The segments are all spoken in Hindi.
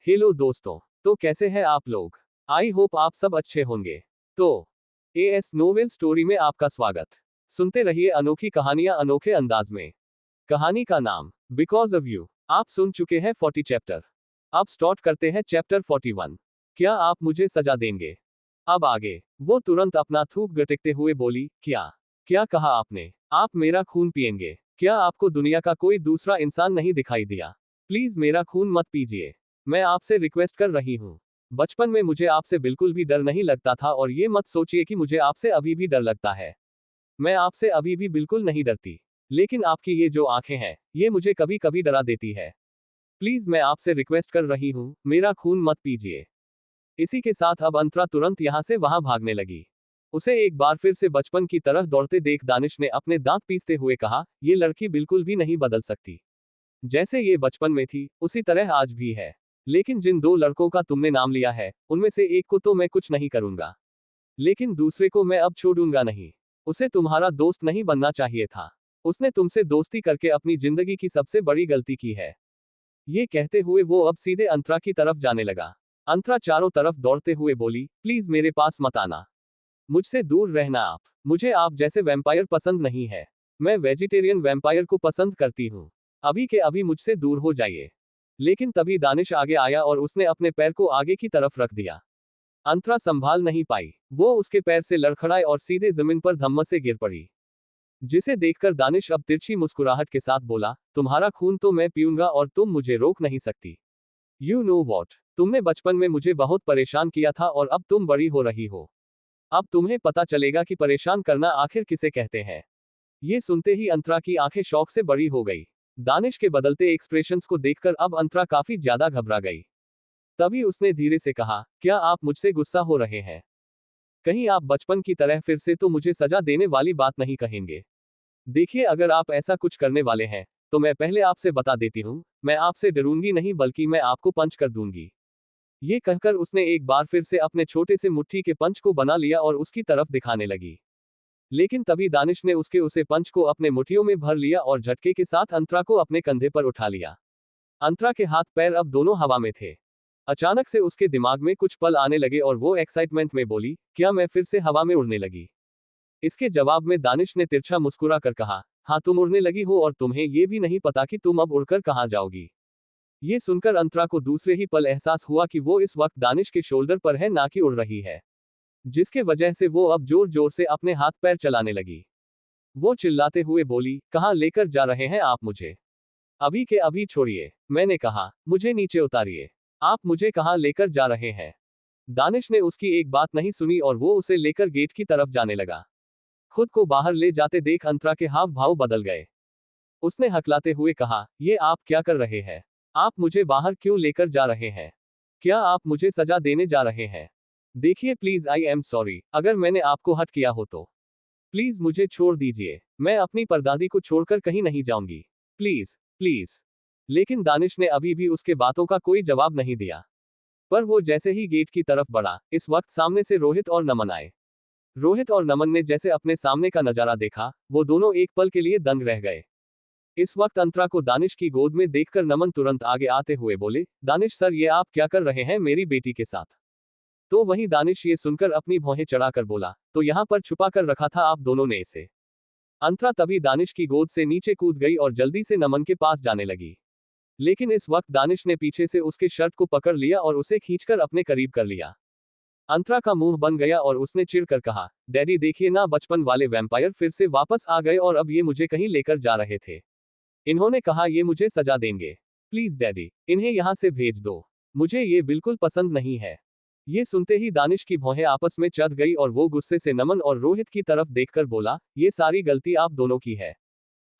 हेलो दोस्तों, तो कैसे हैं आप लोग? आई होप आप सब अच्छे होंगे। तो एएस नोवेल स्टोरी में आपका स्वागत। सुनते रहिए अनोखी कहानियां अनोखे अंदाज में। कहानी का नाम बिकॉज ऑफ यू। आप सुन चुके हैं 40 चैप्टर। अब स्टार्ट करते हैं चैप्टर 41। क्या आप मुझे सजा देंगे? अब आगे। वो तुरंत अपना थूक गटकते हुए बोली, क्या क्या कहा आपने? आप मेरा खून पिएंगे? क्या आपको दुनिया का कोई दूसरा इंसान नहीं दिखाई दिया? प्लीज मेरा खून मत पीजिए। मैं आपसे रिक्वेस्ट कर रही हूँ। बचपन में मुझे आपसे बिल्कुल भी डर नहीं लगता था और ये मत सोचिए कि मुझे आपसे अभी भी डर लगता है। मैं आपसे अभी भी बिल्कुल नहीं डरती। लेकिन आपकी ये जो आंखें हैं, ये मुझे कभी कभी डरा देती है। प्लीज मैं आपसे रिक्वेस्ट कर रही हूँ, मेरा खून मत पीजिए। इसी के साथ अब अंतरा तुरंत यहाँ से वहां भागने लगी। उसे एक बार फिर से बचपन की तरह दौड़ते देख दानिश ने अपने दांत पीसते हुए कहा, ये लड़की बिल्कुल भी नहीं बदल सकती। जैसे ये बचपन में थी, उसी तरह आज भी है। लेकिन जिन दो लड़कों का तुमने नाम लिया है, उनमें से एक को तो मैं कुछ नहीं करूंगा, लेकिन दूसरे को मैं अब छोड़ूंगा नहीं। उसे तुम्हारा दोस्त नहीं बनना चाहिए था। उसने तुमसे दोस्ती करके अपनी जिंदगी की सबसे बड़ी गलती की है। ये कहते हुए वो अब सीधे अंतरा की तरफ जाने लगा। अंतरा चारों तरफ दौड़ते हुए बोली, प्लीज मेरे पास मत आना। मुझसे दूर रहना आप। मुझे आप जैसे वैम्पायर पसंद नहीं है। मैं वेजिटेरियन वैम्पायर को पसंद करती हूँ। अभी के अभी मुझसे दूर हो जाइए। लेकिन तभी दानिश आगे आया और उसने अपने पैर को आगे की तरफ रख दिया। अंतरा संभाल नहीं पाई। वो उसके पैर से लड़खड़ाए और सीधे जमीन पर धम्म से गिर पड़ी। जिसे देखकर दानिश अब तिरछी मुस्कुराहट के साथ बोला, तुम्हारा खून तो मैं पीऊंगा और तुम मुझे रोक नहीं सकती। यू नो वॉट, तुमने बचपन में मुझे बहुत परेशान किया था और अब तुम बड़ी हो रही हो। अब तुम्हें पता चलेगा कि परेशान करना आखिर किसे कहते हैं। ये सुनते ही अंतरा की आंखें शौक से बड़ी हो गई। दानिश के बदलते एक्सप्रेशंस को देखकर अब अंतरा काफी ज्यादा घबरा गई। तभी उसने धीरे से कहा, क्या आप मुझसे गुस्सा हो रहे हैं? कहीं आप बचपन की तरह फिर से तो मुझे सजा देने वाली बात नहीं कहेंगे? देखिए, अगर आप ऐसा कुछ करने वाले हैं, तो मैं पहले आपसे बता देती हूँ, मैं आपसे डरूंगी नहीं बल्कि मैं आपको पंच कर दूंगी। ये कहकर उसने एक बार फिर से अपने छोटे से मुट्ठी के पंच को बना लिया और उसकी तरफ दिखाने लगी। लेकिन तभी दानिश ने उसे पंच को अपने मुट्ठियों में भर लिया और झटके के साथ अंतरा को अपने कंधे पर उठा लिया। अंतरा के हाथ पैर अब दोनों हवा में थे। अचानक से उसके दिमाग में कुछ पल आने लगे और वो एक्साइटमेंट में बोली, क्या मैं फिर से हवा में उड़ने लगी? इसके जवाब में दानिश ने तिरछा मुस्कुरा कर कहा, हाँ तुम उड़ने लगी हो और तुम्हें ये भी नहीं पता कि तुम अब उड़कर कहाँ जाओगी। ये सुनकर अंतरा को दूसरे ही पल एहसास हुआ कि वो इस वक्त दानिश के शोल्डर पर है, ना कि उड़ रही है। जिसके वजह से वो अब जोर जोर से अपने हाथ पैर चलाने लगी। वो चिल्लाते हुए बोली, कहाँ लेकर जा रहे हैं आप मुझे? अभी के अभी छोड़िए। मैंने कहा, मुझे नीचे उतारिए। आप मुझे कहाँ लेकर जा रहे हैं? दानिश ने उसकी एक बात नहीं सुनी और वो उसे लेकर गेट की तरफ जाने लगा। खुद को बाहर ले जाते देख अंतरा के हाव भाव बदल गए। उसने हकलाते हुए कहा, ये आप क्या कर रहे हैं? आप मुझे बाहर क्यों लेकर जा रहे हैं? क्या आप मुझे सजा देने जा रहे हैं? देखिए प्लीज, आई एम सॉरी अगर मैंने आपको हर्ट किया हो तो। प्लीज मुझे छोड़ दीजिए। मैं अपनी परदादी को छोड़कर कहीं नहीं जाऊंगी। Please please. लेकिन दानिश ने अभी भी उसके बातों का कोई जवाब नहीं दिया। पर वो जैसे ही गेट की तरफ बढ़ा, इस वक्त सामने से रोहित और नमन आए। रोहित और नमन ने जैसे अपने सामने का नजारा देखा, वो दोनों एक पल के लिए दंग रह गए। इस वक्त अंतरा को दानिश की गोद में देखकर नमन तुरंत आगे आते हुए बोले, दानिश सर, ये आप क्या कर रहे हैं मेरी बेटी के साथ? तो वहीं दानिश ये सुनकर अपनी भौहें चढ़ाकर बोला, तो यहाँ पर छुपा कर रखा था आप दोनों ने इसे। अंतरा तभी दानिश की गोद से नीचे कूद गई और जल्दी से नमन के पास जाने लगी। लेकिन इस वक्त दानिश ने पीछे से उसके शर्ट को पकड़ लिया और उसे खींचकर अपने करीब कर लिया। अंतरा का मुंह बन गया और उसने चिढ़कर कहा, डैडी देखिए ना, बचपन वाले वैम्पायर फिर से वापस आ गए और अब ये मुझे कहीं लेकर जा रहे थे। इन्होंने कहा ये मुझे सजा देंगे। प्लीज डैडी, इन्हें यहाँ से भेज दो। मुझे ये बिल्कुल पसंद नहीं है। ये सुनते ही दानिश की भौहें आपस में चढ़ गई और वो गुस्से से नमन और रोहित की तरफ देखकर बोला, ये सारी गलती आप दोनों की है।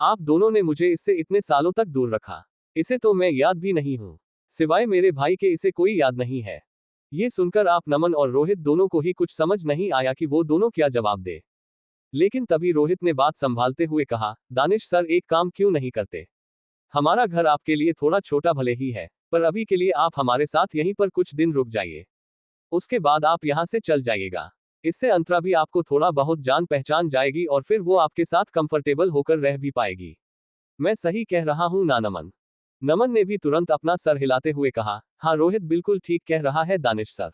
आप दोनों ने मुझे इससे इतने सालों तक दूर रखा। इसे तो मैं याद भी नहीं हूँ। सिवाय मेरे भाई के इसे कोई याद नहीं है। ये सुनकर आप नमन और रोहित दोनों को ही कुछ समझ नहीं आया कि वो दोनों क्या जवाब दे। लेकिन तभी रोहित ने बात संभालते हुए कहा, दानिश सर, एक काम क्यों नहीं करते? हमारा घर आपके लिए थोड़ा छोटा भले ही है, पर अभी के लिए आप हमारे साथ यहीं पर कुछ दिन रुक जाइए। उसके बाद आप यहाँ से चल जाइएगा। इससे अंतरा भी आपको थोड़ा बहुत जान पहचान जाएगी और फिर वो आपके साथ कंफर्टेबल होकर रह भी पाएगी। मैं सही कह रहा हूँ ना नमन? नमन ने भी तुरंत अपना सर हिलाते हुए कहा, हाँ रोहित बिल्कुल ठीक कह रहा है दानिश सर।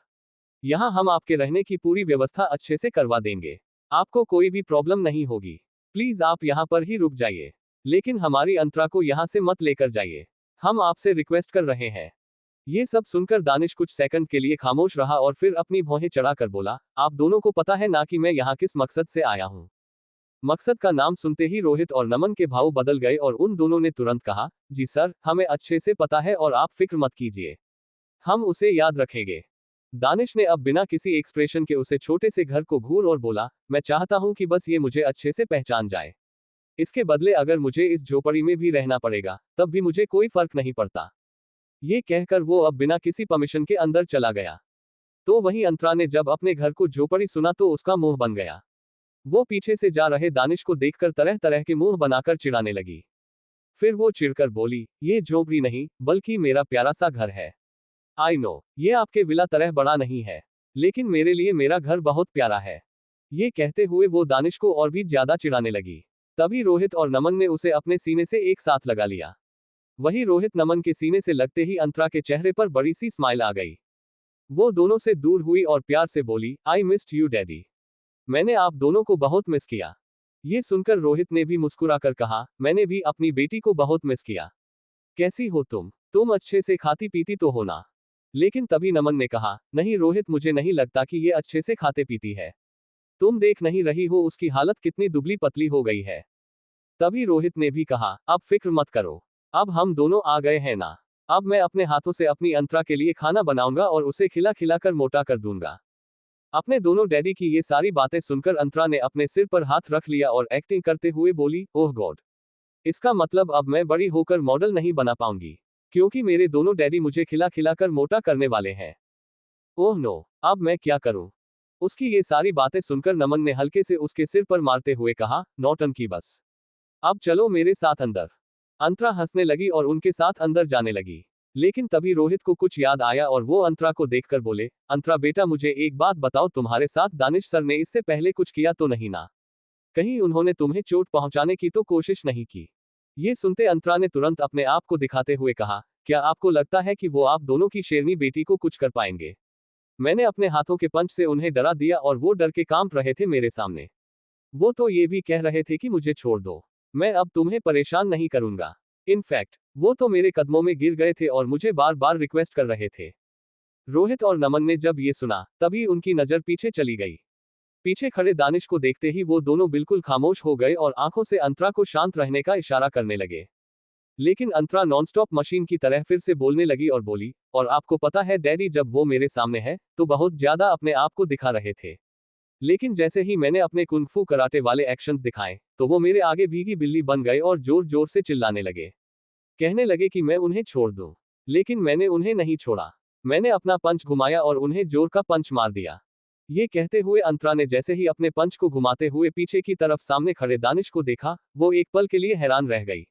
यहाँ हम आपके रहने की पूरी व्यवस्था अच्छे से करवा देंगे। आपको कोई भी प्रॉब्लम नहीं होगी। प्लीज आप यहाँ पर ही रुक जाइए। लेकिन हमारी अंतरा को यहाँ से मत लेकर जाइए। हम आपसे रिक्वेस्ट कर रहे हैं। ये सब सुनकर दानिश कुछ सेकंड के लिए खामोश रहा और फिर अपनी भौहें चढ़ाकर बोला, आप दोनों को पता है ना कि मैं यहाँ किस मकसद से आया हूँ। मकसद का नाम सुनते ही रोहित और नमन के भाव बदल गए और उन दोनों ने तुरंत कहा, जी सर, हमें अच्छे से पता है और आप फिक्र मत कीजिए। हम उसे याद रखेंगे। दानिश ने अब बिना किसी एक्सप्रेशन के उसे छोटे से घर को घूर और बोला, मैं चाहता हूं कि बस ये मुझे अच्छे से पहचान जाए। इसके बदले अगर मुझे इस झोपड़ी में भी रहना पड़ेगा, तब भी मुझे कोई फर्क नहीं पड़ता। ये कहकर वो अब बिना किसी परमिशन के अंदर चला गया। तो वहीं अंतरा ने जब अपने घर को झोपड़ी सुना तो उसका मुंह बन गया। वो पीछे से जा रहे दानिश को देखकर तरह तरह के मुंह बनाकर चिढ़ाने लगी। फिर वो चिढ़कर बोली, ये झोपड़ी नहीं, बल्कि मेरा प्यारा सा घर है। आई नो, ये आपके विला तरह बड़ा नहीं है, लेकिन मेरे लिए मेरा घर बहुत प्यारा है। ये कहते हुए वो दानिश को और भी ज्यादा चिढ़ाने लगी। तभी रोहित और नमन ने उसे अपने सीने से एक साथ लगा लिया। वही रोहित नमन के सीने से लगते ही अंतरा के चेहरे पर बड़ी सी स्माइल आ गई। वो दोनों से दूर हुई और प्यार से बोली, आई मिस्ड यू डैडी। मैंने आप दोनों को बहुत मिस किया। ये सुनकर रोहित ने भी मुस्कुराकर कहा, मैंने भी अपनी बेटी को बहुत मिस किया। कैसी हो तुम अच्छे से खाती पीती तो हो ना। लेकिन तभी नमन ने कहा, नहीं रोहित, मुझे नहीं लगता कि ये अच्छे से खाते पीती है। तुम देख नहीं रही हो उसकी हालत कितनी दुबली पतली हो गई है। तभी रोहित ने भी कहा, अब फिक्र मत करो, अब हम दोनों आ गए हैं ना। अब मैं अपने हाथों से अपनी अंतरा के लिए खाना बनाऊंगा और उसे खिला खिला कर मोटा कर दूंगा। अपने दोनों डैडी की ये सारी बातें सुनकर अंतरा ने अपने सिर पर हाथ रख लिया और एक्टिंग करते हुए बोली, ओह गॉड, इसका मतलब अब मैं बड़ी होकर मॉडल नहीं बना पाऊंगी, क्योंकि मेरे दोनों डैडी मुझे खिला खिला कर मोटा करने वाले हैं। ओह नो, अब मैं क्या करूं। उसकी ये सारी बातें सुनकर नमन ने हल्के से उसके सिर पर मारते हुए कहा, नौटंकी बस, अब चलो मेरे साथ अंदर। अंतरा हंसने लगी और उनके साथ अंदर जाने लगी। लेकिन तभी रोहित को कुछ याद आया और वो अंतरा को देखकर बोले, अंतरा बेटा मुझे एक बात बताओ, तुम्हारे साथ दानिश सर ने इससे पहले कुछ किया तो नहीं ना? कहीं उन्होंने तुम्हें चोट पहुंचाने की तो कोशिश नहीं की? ये सुनते अंतरा ने तुरंत अपने आप को दिखाते हुए कहा, क्या आपको लगता है कि वो आप दोनों की शेरनी बेटी को कुछ कर पाएंगे? मैंने अपने हाथों के पंच से उन्हें डरा दिया और वो डर के कांप रहे थे मेरे सामने। वो तो ये भी कह रहे थे कि मुझे छोड़ दो, मैं अब तुम्हें परेशान नहीं करूंगा। इनफैक्ट वो तो मेरे कदमों में गिर गए थे और मुझे बार बार रिक्वेस्ट कर रहे थे। रोहित और नमन ने जब ये सुना तभी उनकी नजर पीछे चली गई। पीछे खड़े दानिश को देखते ही वो दोनों बिल्कुल खामोश हो गए और आंखों से अंतरा को शांत रहने का इशारा करने लगे। लेकिन अंतरा नॉनस्टॉप मशीन की तरह फिर से बोलने लगी और बोली, और आपको पता है डैडी, जब वो मेरे सामने है तो बहुत ज्यादा अपने आप को दिखा रहे थे। लेकिन जैसे ही मैंने अपने कुंग-फू कराटे वाले एक्शंस दिखाए तो वो मेरे आगे भीगी बिल्ली बन गए और जोर जोर से चिल्लाने लगे। कहने लगे कि मैं उन्हें छोड़ दूं। लेकिन मैंने उन्हें नहीं छोड़ा। मैंने अपना पंच घुमाया और उन्हें जोर का पंच मार दिया। ये कहते हुए अंतरा ने जैसे ही अपने पंच को घुमाते हुए पीछे की तरफ सामने खड़े दानिश को देखा, वो एक पल के लिए हैरान रह गई।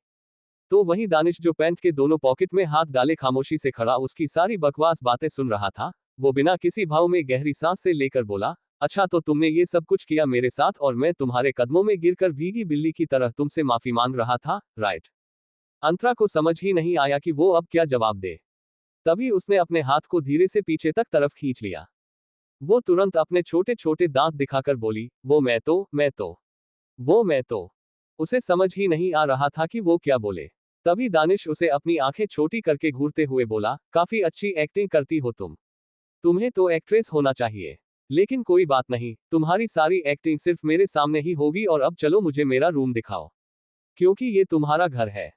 तो वहीं दानिश, जो पैंट के दोनों पॉकेट में हाथ डाले खामोशी से खड़ा उसकी सारी बकवास बातें सुन रहा था, वो बिना किसी भाव में गहरी सांस से लेकर बोला, अच्छा तो तुमने ये सब कुछ किया मेरे साथ और मैं तुम्हारे कदमों में गिरकर भीगी बिल्ली की तरह तुमसे माफी मांग रहा था, राइट? अंतरा को समझ ही नहीं आया कि वो अब क्या जवाब दे। तभी उसने अपने हाथ को धीरे से पीछे तक तरफ खींच लिया। वो तुरंत अपने छोटे छोटे दांत दिखाकर बोली, वो मैं तो। उसे समझ ही नहीं आ रहा था कि वो क्या बोले। तभी दानिश उसे अपनी आंखें छोटी करके घूरते हुए बोला, काफी अच्छी एक्टिंग करती हो तुम। तुम्हें तो एक्ट्रेस होना चाहिए। लेकिन कोई बात नहीं, तुम्हारी सारी एक्टिंग सिर्फ मेरे सामने ही होगी और अब चलो मुझे मेरा रूम दिखाओ, क्योंकि ये तुम्हारा घर है।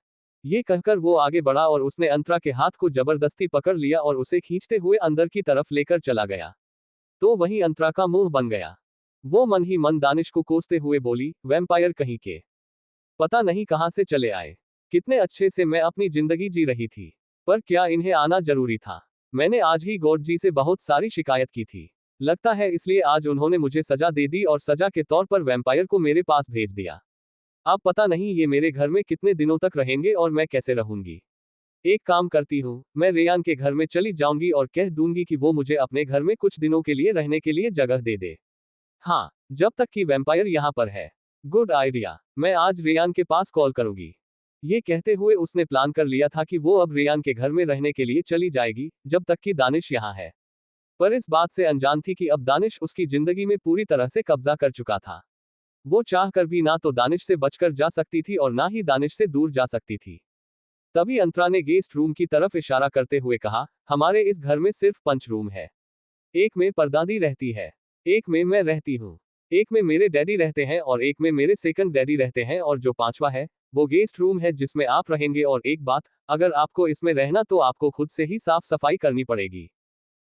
ये कहकर वो आगे बढ़ा और उसने अंतरा के हाथ को जबरदस्ती पकड़ लिया और उसे खींचते हुए अंदर की तरफ लेकर चला गया। तो वहीं अंतरा का मुंह बन गया। वो मन ही मन दानिश को कोसते हुए बोली, वैम्पायर कहीं के, पता नहीं कहां से चले आए। कितने अच्छे से मैं अपनी जिंदगी जी रही थी, पर क्या इन्हें आना जरूरी था? मैंने आज ही गॉड जी से बहुत सारी शिकायत की थी। लगता है इसलिए आज उन्होंने मुझे सजा दे दी और सजा के तौर पर वैम्पायर को मेरे पास भेज दिया। अब पता नहीं ये मेरे घर में कितने दिनों तक रहेंगे और मैं कैसे रहूंगी। एक काम करती हूँ, मैं रेयान के घर में चली जाऊंगी और कह दूंगी कि वो मुझे अपने घर में कुछ दिनों के लिए रहने के लिए जगह दे दे। हाँ, जब तक कि वैम्पायर यहाँ पर है। गुड आइडिया, मैं आज रेयान के पास कॉल करूंगी। ये कहते हुए उसने प्लान कर लिया था कि वो अब रेयान के घर में रहने के लिए चली जाएगी, जब तक कि दानिश यहाँ है। पर इस बात से अनजान थी कि अब दानिश उसकी जिंदगी में पूरी तरह से कब्जा कर चुका था। वो चाह कर भी ना तो दानिश से बचकर जा सकती थी और ना ही दानिश से दूर जा सकती थी। तभी अंतरा ने गेस्ट रूम की तरफ इशारा करते हुए कहा, हमारे इस घर में सिर्फ 5 रूम है। एक में परदादी रहती है, एक में मैं रहती हूँ, एक में मेरे डैडी रहते हैं और एक में मेरे सेकंड डैडी रहते हैं, और जो 5वां है वो गेस्ट रूम है जिसमें आप रहेंगे। और एक बात, अगर आपको इसमें रहना तो आपको खुद से ही साफ सफाई करनी पड़ेगी,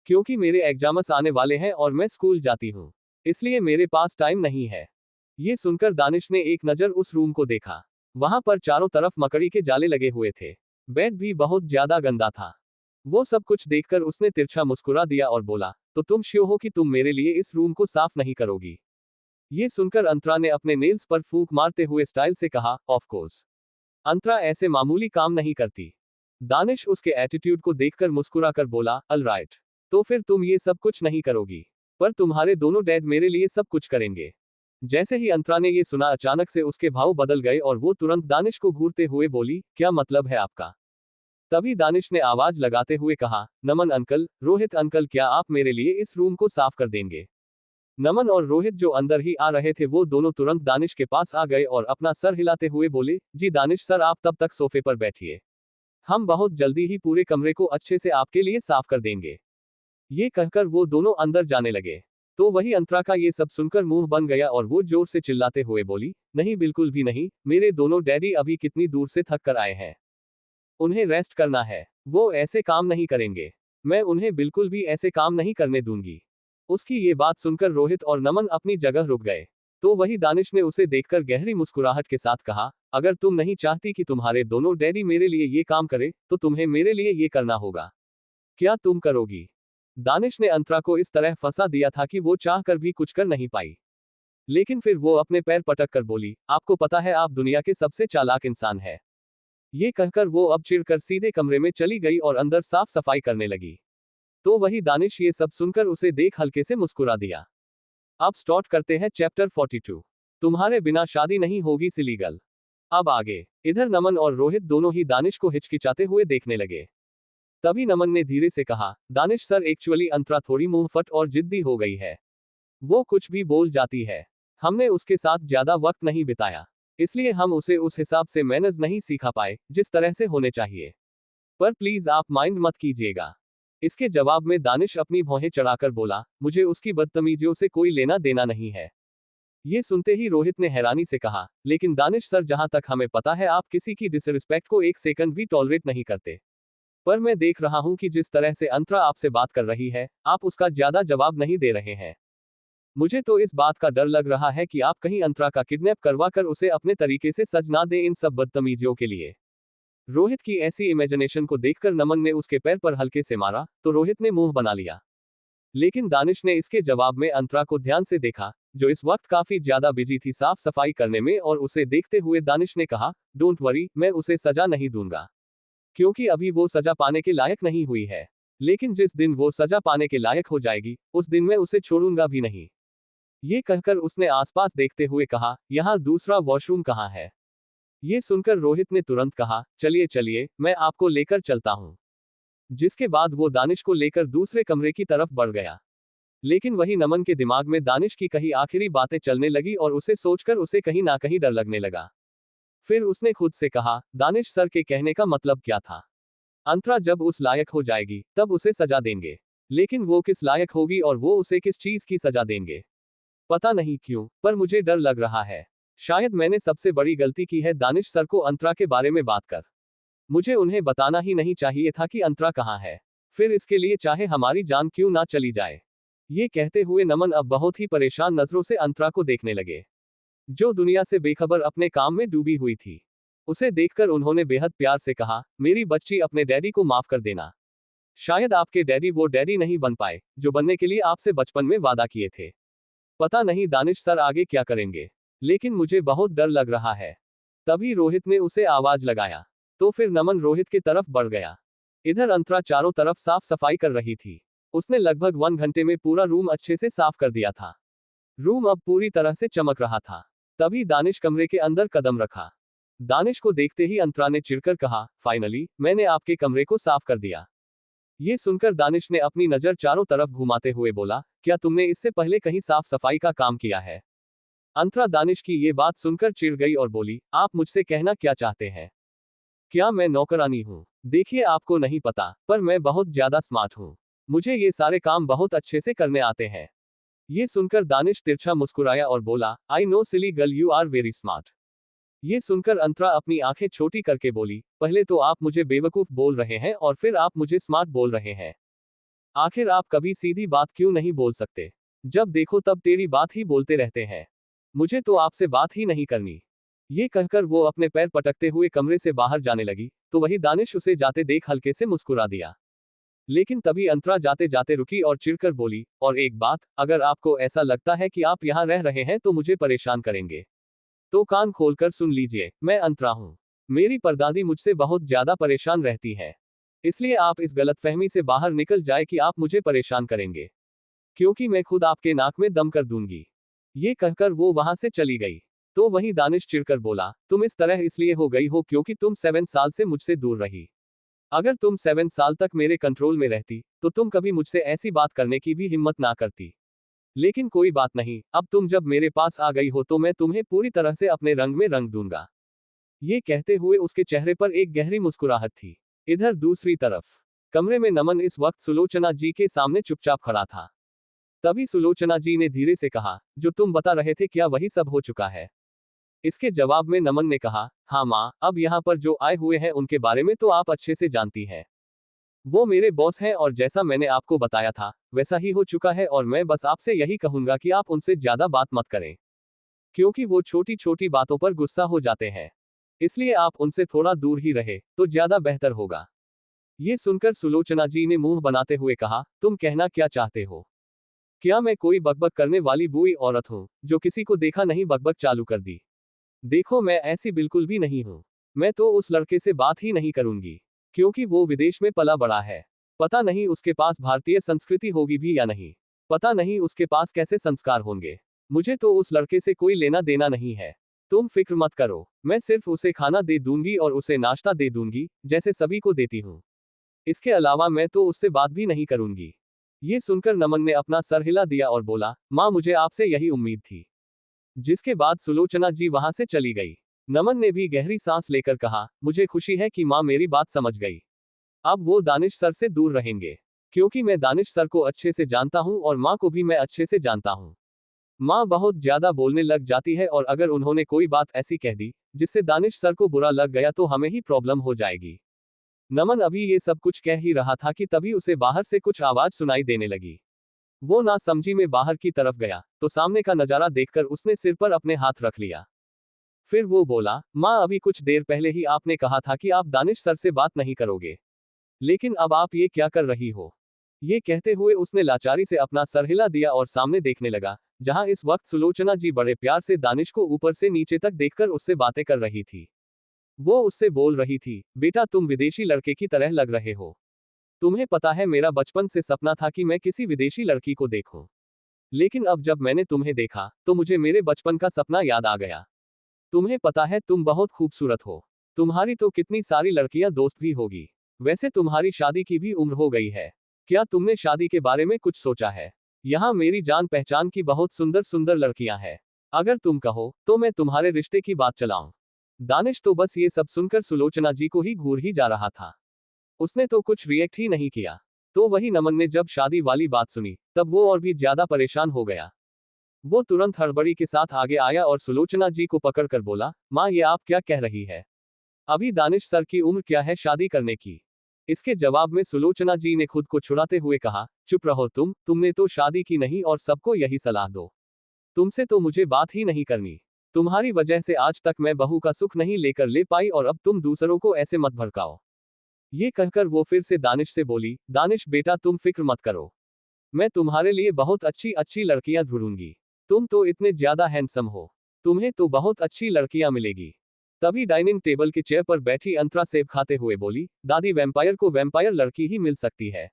क्योंकि मेरे एग्जाम्स आने वाले हैं और मैं स्कूल जाती हूँ, इसलिए मेरे पास टाइम नहीं है। ये सुनकर दानिश ने एक नज़र उस रूम को देखा। वहां पर चारों तरफ मकड़ी के जाले लगे हुए थे। बेड भी बहुत ज्यादा गंदा था। वो सब कुछ देखकर उसने तिरछा मुस्कुरा दिया और बोला, तो तुम श्योर हो कि तुम मेरे लिए इस रूम को साफ नहीं करोगी? ये सुनकर अंतरा ने अपने नेल्स पर फूंक मारते हुए स्टाइल से कहा, ऑफ कोर्स। अंतरा ऐसे मामूली काम नहीं करती। दानिश उसके एटीट्यूड को देखकर मुस्कुराकर बोला, ऑलराइट, तो फिर तुम ये सब कुछ नहीं करोगी, पर तुम्हारे दोनों डैड मेरे लिए सब कुछ करेंगे। जैसे ही अंतरा ने ये सुना, अचानक से उसके भाव बदल गए और वो तुरंत दानिश को घूरते हुए बोली, क्या मतलब है आपका? तभी दानिश ने आवाज लगाते हुए कहा, नमन अंकल, रोहित अंकल, क्या आप मेरे लिए इस रूम को साफ कर देंगे? नमन और रोहित जो अंदर ही आ रहे थे वो दोनों तुरंत दानिश के पास आ गए और अपना सर हिलाते हुए बोले, जी दानिश सर, आप तब तक सोफे पर बैठिए, हम बहुत जल्दी ही पूरे कमरे को अच्छे से आपके लिए साफ कर देंगे। ये कहकर वो दोनों अंदर जाने लगे। तो वही अंतरा का ये सब सुनकर मुंह बन गया और वो जोर से चिल्लाते हुए बोली, नहीं, बिल्कुल भी नहीं, मेरे दोनों डैडी अभी कितनी दूर से थक कर आए हैं, उन्हें रेस्ट करना है, वो ऐसे काम नहीं करेंगे, मैं उन्हें बिल्कुल भी ऐसे काम नहीं करने दूंगी। उसकी ये बात सुनकर रोहित और नमन अपनी जगह रुक गए। तो वही दानिश ने उसे देखकर गहरी मुस्कुराहट के साथ कहा, अगर तुम नहीं चाहती कि तुम्हारे दोनों डैडी मेरे लिए ये काम करे, तो तुम्हें मेरे लिए ये करना होगा। क्या तुम करोगी? दानिश ने अंतरा को इस तरह फंसा दिया था कि वो चाह कर भी कुछ कर नहीं पाई। लेकिन फिर वो अपने पैर पटक कर बोली, आपको पता है आप दुनिया के सबसे चालाक इंसान है। ये कहकर वो अब चिढ़कर सीधे कमरे में चली गई और अंदर साफ सफाई करने लगी। तो वही दानिश ये सब सुनकर उसे देख हल्के से मुस्कुरा दिया। अब स्टार्ट करते हैं चैप्टर 42। तुम्हारे बिना शादी नहीं होगी सिलीगल। अब आगे। इधर नमन और रोहित दोनों ही दानिश को हिचकिचाते हुए देखने लगे। तभी नमन ने धीरे से कहा, दानिश सर, एक्चुअली अंतरा थोड़ी मुंहफट और जिद्दी हो गई है, वो कुछ भी बोल जाती है। हमने उसके साथ ज्यादा वक्त नहीं बिताया, इसलिए हम उसे उस हिसाब से मैनर्स नहीं सिखा पाए जिस तरह से होने चाहिए। पर प्लीज आप माइंड मत कीजिएगा। इसके जवाब में दानिश अपनी भौहें चढ़ाकर बोला, मुझे उसकी बदतमीजियों से कोई लेना देना नहीं है। ये सुनते ही रोहित ने हैरानी से कहा, लेकिन दानिश सर, जहां तक हमें पता है आप किसी की डिसरिस्पेक्ट को एक सेकंड भी टॉलरेट नहीं करते। पर मैं देख रहा हूं कि जिस तरह से अंतरा आपसे बात कर रही है, आप उसका ज्यादा जवाब नहीं दे रहे हैं। मुझे तो इस बात का डर लग रहा है कि आप कहीं अंतरा का किडनैप करवा कर उसे अपने तरीके से सज ना दें इन सब बदतमीजियों के लिए। रोहित की ऐसी इमेजिनेशन को देखकर नमन ने उसके पैर पर हल्के से मारा, तो रोहित ने मुंह बना लिया। लेकिन दानिश ने इसके जवाब में अंतरा को ध्यान से देखा, जो इस वक्त काफी ज्यादा बिजी थी साफ सफाई करने में, और उसे देखते हुए दानिश ने कहा, डोंट वरी, मैं उसे सजा नहीं दूंगा, क्योंकि अभी वो सजा पाने के लायक नहीं हुई है। लेकिन जिस दिन वो सजा पाने के लायक हो जाएगी, उस दिन मैं उसे छोड़ूंगा भी नहीं। ये कहकर उसने आसपास देखते हुए कहा, यहाँ दूसरा वॉशरूम कहाँ है? ये सुनकर रोहित ने तुरंत कहा, चलिए चलिए, मैं आपको लेकर चलता हूँ। जिसके बाद वो दानिश को लेकर दूसरे कमरे की तरफ बढ़ गया। लेकिन वही नमन के दिमाग में दानिश की कही आखिरी बातें चलने लगी और उसे सोचकर उसे कहीं ना कहीं डर लगने लगा। फिर उसने खुद से कहा, दानिश सर के कहने का मतलब क्या था? अंतरा जब उस लायक हो जाएगी तब उसे सजा देंगे, लेकिन वो किस लायक होगी और वो उसे किस चीज की सजा देंगे? पता नहीं क्यों, पर मुझे डर लग रहा है। शायद मैंने सबसे बड़ी गलती की है दानिश सर को अंतरा के बारे में बात कर। मुझे उन्हें बताना ही नहीं चाहिए था कि अंतरा कहाँ है, फिर इसके लिए चाहे हमारी जान क्यों ना चली जाए। ये कहते हुए नमन अब बहुत ही परेशान नजरों से अंतरा को देखने लगे, जो दुनिया से बेखबर अपने काम में डूबी हुई थी। उसे देखकर उन्होंने बेहद प्यार से कहा, मेरी बच्ची, अपने डैडी को माफ कर देना। शायद आपके डैडी वो डैडी नहीं बन पाए जो बनने के लिए आपसे बचपन में वादा किए थे। पता नहीं दानिश सर आगे क्या करेंगे, लेकिन मुझे बहुत डर लग रहा है। तभी रोहित ने उसे आवाज लगाया, तो फिर नमन रोहित की तरफ बढ़ गया। इधर अंतरा चारों तरफ साफ सफाई कर रही थी। उसने लगभग 1 घंटे में पूरा रूम अच्छे से साफ कर दिया था। रूम अब पूरी तरह से चमक रहा था। तभी दानिश कमरे के अंदर कदम रखा। दानिश को देखते ही अंतरा ने चिढ़कर कहा, फाइनली मैंने आपके कमरे को साफ कर दिया। ये सुनकर दानिश ने अपनी नजर चारों तरफ घुमाते हुए बोला, क्या तुमने इससे पहले कहीं साफ सफाई का काम किया है? अंतरा दानिश की ये बात सुनकर चिढ़ गई और बोली, आप मुझसे कहना क्या चाहते हैं? क्या मैं नौकरानी हूँ? देखिए आपको नहीं पता, पर मैं बहुत ज्यादा स्मार्ट हूँ। मुझे ये सारे काम बहुत अच्छे से करने आते हैं। ये सुनकर दानिश तिरछा मुस्कुराया और बोला, I know silly girl, you are very smart. ये सुनकर अंतरा अपनी आंखें छोटी करके बोली, पहले तो आप मुझे बेवकूफ बोल रहे हैं और फिर आप मुझे स्मार्ट बोल रहे हैं। आखिर आप कभी सीधी बात क्यों नहीं बोल सकते? जब देखो तब तेरी बात ही बोलते रहते हैं। मुझे तो आपसे बात ही नहीं करनी। ये कहकर वो अपने पैर पटकते हुए कमरे से बाहर जाने लगी, तो वही दानिश उसे जाते देख हल्के से मुस्कुरा दिया। लेकिन तभी अंतरा जाते जाते रुकी और चिढ़कर बोली, और एक बात, अगर आपको ऐसा लगता है कि आप यहाँ रह रहे हैं तो मुझे परेशान करेंगे, तो कान खोलकर सुन लीजिए, मैं अंतरा हूँ। मेरी परदादी मुझसे बहुत ज्यादा परेशान रहती है। इसलिए आप इस गलतफहमी से बाहर निकल जाए कि आप मुझे परेशान करेंगे, क्योंकि मैं खुद आपके नाक में दम कर दूंगी। ये कहकर वो वहां से चली गई। तो वही दानिश चिढ़कर बोला, तुम इस तरह इसलिए हो गई हो क्योंकि तुम 7 साल से मुझसे दूर रही। अगर तुम 7 साल तक मेरे कंट्रोल में रहती, तो तुम कभी मुझसे ऐसी बात करने की भी हिम्मत ना करती। लेकिन कोई बात नहीं, अब तुम जब मेरे पास आ गई हो तो मैं तुम्हें पूरी तरह से अपने रंग में रंग दूंगा। ये कहते हुए उसके चेहरे पर एक गहरी मुस्कुराहट थी। इधर दूसरी तरफ कमरे में नमन इस वक्त सुलोचना जी के सामने चुपचाप खड़ा था। तभी सुलोचना जी ने धीरे से कहा, जो तुम बता रहे थे क्या वही सब हो चुका है? इसके जवाब में नमन ने कहा, हाँ माँ, अब यहाँ पर जो आए हुए हैं उनके बारे में तो आप अच्छे से जानती हैं। वो मेरे बॉस हैं और जैसा मैंने आपको बताया था वैसा ही हो चुका है, और मैं बस आपसे यही कहूंगा कि आप उनसे ज्यादा बात मत करें, क्योंकि वो छोटी छोटी बातों पर गुस्सा हो जाते हैं। इसलिए आप उनसे थोड़ा दूर ही रहे तो ज्यादा बेहतर होगा। ये सुनकर सुलोचना जी ने मुंह बनाते हुए कहा, तुम कहना क्या चाहते हो? क्या मैं कोई बकबक करने वाली बुरी औरत हूँ जो किसी को देखा नहीं बकबक चालू कर दी? देखो मैं ऐसी बिल्कुल भी नहीं हूँ। मैं तो उस लड़के से बात ही नहीं करूंगी, क्योंकि वो विदेश में पला बड़ा है। पता नहीं उसके पास भारतीय संस्कृति होगी भी या नहीं। पता नहीं उसके पास कैसे संस्कार होंगे। मुझे तो उस लड़के से कोई लेना देना नहीं है। तुम फिक्र मत करो, मैं सिर्फ उसे खाना दे दूंगी और उसे नाश्ता दे दूंगी, जैसे सभी को देती हूँ। इसके अलावा मैं तो उससे बात भी नहीं करूंगी। ये सुनकर नमन ने अपना सर हिला दिया और बोला, माँ मुझे आपसे यही उम्मीद थी। जिसके बाद सुलोचना जी वहां से चली गई। नमन ने भी गहरी सांस लेकर कहा, मुझे खुशी है कि माँ मेरी बात समझ गई। अब वो दानिश सर से दूर रहेंगे, क्योंकि मैं दानिश सर को अच्छे से जानता हूँ और माँ को भी मैं अच्छे से जानता हूँ। माँ बहुत ज्यादा बोलने लग जाती है और अगर उन्होंने कोई बात ऐसी कह दी जिससे दानिश सर को बुरा लग गया तो हमें ही प्रॉब्लम हो जाएगी। नमन अभी ये सब कुछ कह ही रहा था कि तभी उसे बाहर से कुछ आवाज सुनाई देने लगी। वो ना समझी में बाहर की तरफ गया तो सामने का नजारा देखकर उसने सिर पर अपने हाथ रख लिया। फिर वो बोला, माँ अभी कुछ देर पहले ही आपने कहा था कि आप दानिश सर से बात नहीं करोगे, लेकिन अब आप ये क्या कर रही हो? ये कहते हुए उसने लाचारी से अपना सर हिला दिया और सामने देखने लगा, जहां इस वक्त सुलोचना जी बड़े प्यार से दानिश को ऊपर से नीचे तक देखकर उससे बातें कर रही थी। वो उससे बोल रही थी, बेटा तुम विदेशी लड़के की तरह लग रहे हो। तुम्हें पता है मेरा बचपन से सपना था कि मैं किसी विदेशी लड़की को देखूं, लेकिन अब जब मैंने तुम्हें देखा तो मुझे मेरे बचपन का सपना याद आ गया। तुम्हें पता है तुम बहुत खूबसूरत हो। तुम्हारी तो कितनी सारी लड़कियां दोस्त भी होगी। वैसे तुम्हारी शादी की भी उम्र हो गई है। क्या तुमने शादी के बारे में कुछ सोचा है? यहाँ मेरी जान पहचान की बहुत सुंदर सुंदर लड़कियां हैं। अगर तुम कहो तो मैं तुम्हारे रिश्ते की बात चलाऊं। दानिश तो बस ये सब सुनकर सुलोचना जी को ही घूर ही जा रहा था। उसने तो कुछ रिएक्ट ही नहीं किया। तो वही नमन ने जब शादी वाली बात सुनी तब वो और भी ज्यादा परेशान हो गया। वो तुरंत हड़बड़ी के साथ आगे आया और सुलोचना जी को पकड़कर बोला, माँ ये आप क्या कह रही है? अभी दानिश सर की उम्र क्या है शादी करने की? इसके जवाब में सुलोचना जी ने खुद को छुड़ाते हुए कहा, चुप रहो तुमने तो शादी की नहीं और सबको यही सलाह दो। तुमसे तो मुझे बात ही नहीं करनी। तुम्हारी वजह से आज तक मैं बहू का सुख नहीं लेकर ले पाई और अब तुम दूसरों को ऐसे मत भड़काओ। ये कहकर वो फिर से दानिश से बोली, दानिश बेटा तुम फिक्र मत करो, मैं तुम्हारे लिए बहुत अच्छी अच्छी लड़कियां ढूंढूंगी। तुम तो इतने ज्यादा हैंडसम हो, तुम्हें तो बहुत अच्छी लड़कियां मिलेगी। तभी डाइनिंग टेबल के चेयर पर बैठी अंतरा सेब खाते हुए बोली, दादी वैम्पायर को वैम्पायर लड़की ही मिल सकती है,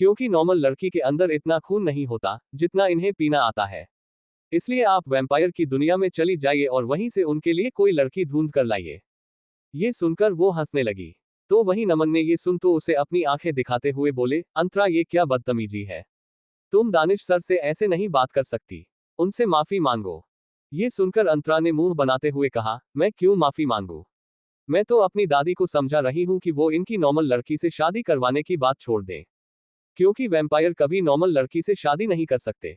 क्योंकि नॉर्मल लड़की के अंदर इतना खून नहीं होता जितना इन्हें पीना आता है। इसलिए आप वैम्पायर की दुनिया में चली जाइए और वहीं से उनके लिए कोई लड़की ढूंढ कर लाइए। ये सुनकर वो हंसने लगी। तो वहीं नमन ने ये सुन तो उसे अपनी आंखें दिखाते हुए बोले, अंतरा ये क्या बदतमीजी है, तुम दानिश सर से ऐसे नहीं बात कर सकती, उनसे माफी मांगो। ये सुनकर अंतरा ने मुंह बनाते हुए कहा, मैं क्यों माफी मांगू, मैं तो अपनी दादी को समझा रही हूं कि वो इनकी नॉर्मल लड़की से शादी करवाने की बात छोड़ दें, क्योंकि वैम्पायर कभी नॉर्मल लड़की से शादी नहीं कर सकते।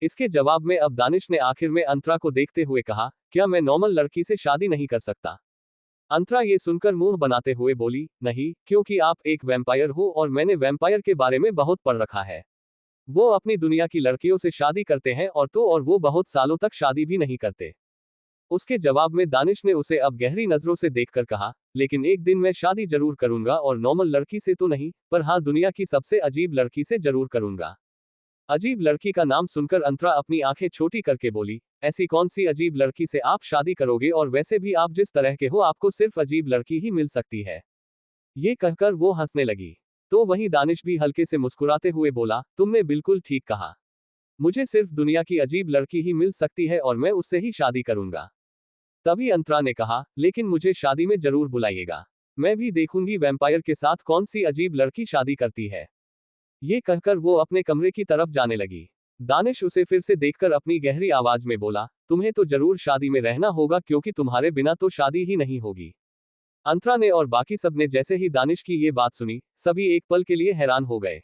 इसके जवाब में अब दानिश ने आखिर में अंतरा को देखते हुए कहा, क्या मैं नॉर्मल लड़की से शादी नहीं कर सकता। अंतरा ये सुनकर मुंह बनाते हुए बोली, नहीं, क्योंकि आप एक वैम्पायर हो और मैंने वैम्पायर के बारे में बहुत पढ़ रखा है। वो अपनी दुनिया की लड़कियों से शादी करते हैं और वो बहुत सालों तक शादी भी नहीं करते। उसके जवाब में दानिश ने उसे अब गहरी नजरों से देखकर कहा, लेकिन एक दिन मैं शादी जरूर करूंगा और नॉर्मल लड़की से तो नहीं, पर हाँ दुनिया की सबसे अजीब लड़की से जरूर करूंगा। अजीब लड़की का नाम सुनकर अंतरा अपनी आंखें छोटी करके बोली, ऐसी कौन सी अजीब लड़की से आप शादी करोगे, और वैसे भी आप जिस तरह के हो आपको सिर्फ अजीब लड़की ही मिल सकती है। ये कहकर वो हंसने लगी। तो वहीं दानिश भी हल्के से मुस्कुराते हुए बोला, तुमने बिल्कुल ठीक कहा, मुझे सिर्फ दुनिया की अजीब लड़की ही मिल सकती है और मैं उससे ही शादी करूंगा। तभी अंतरा ने कहा, लेकिन मुझे शादी में जरूर बुलाइएगा, मैं भी देखूंगी वैम्पायर के साथ कौन सी अजीब लड़की शादी करती है। ये कहकर वो अपने कमरे की तरफ जाने लगी। दानिश उसे फिर से देखकर अपनी गहरी आवाज में बोला, तुम्हें तो जरूर शादी में रहना होगा क्योंकि तुम्हारे बिना तो शादी ही नहीं होगी। अंतरा ने और बाकी सब ने जैसे ही दानिश की ये बात सुनी, सभी एक पल के लिए हैरान हो गए।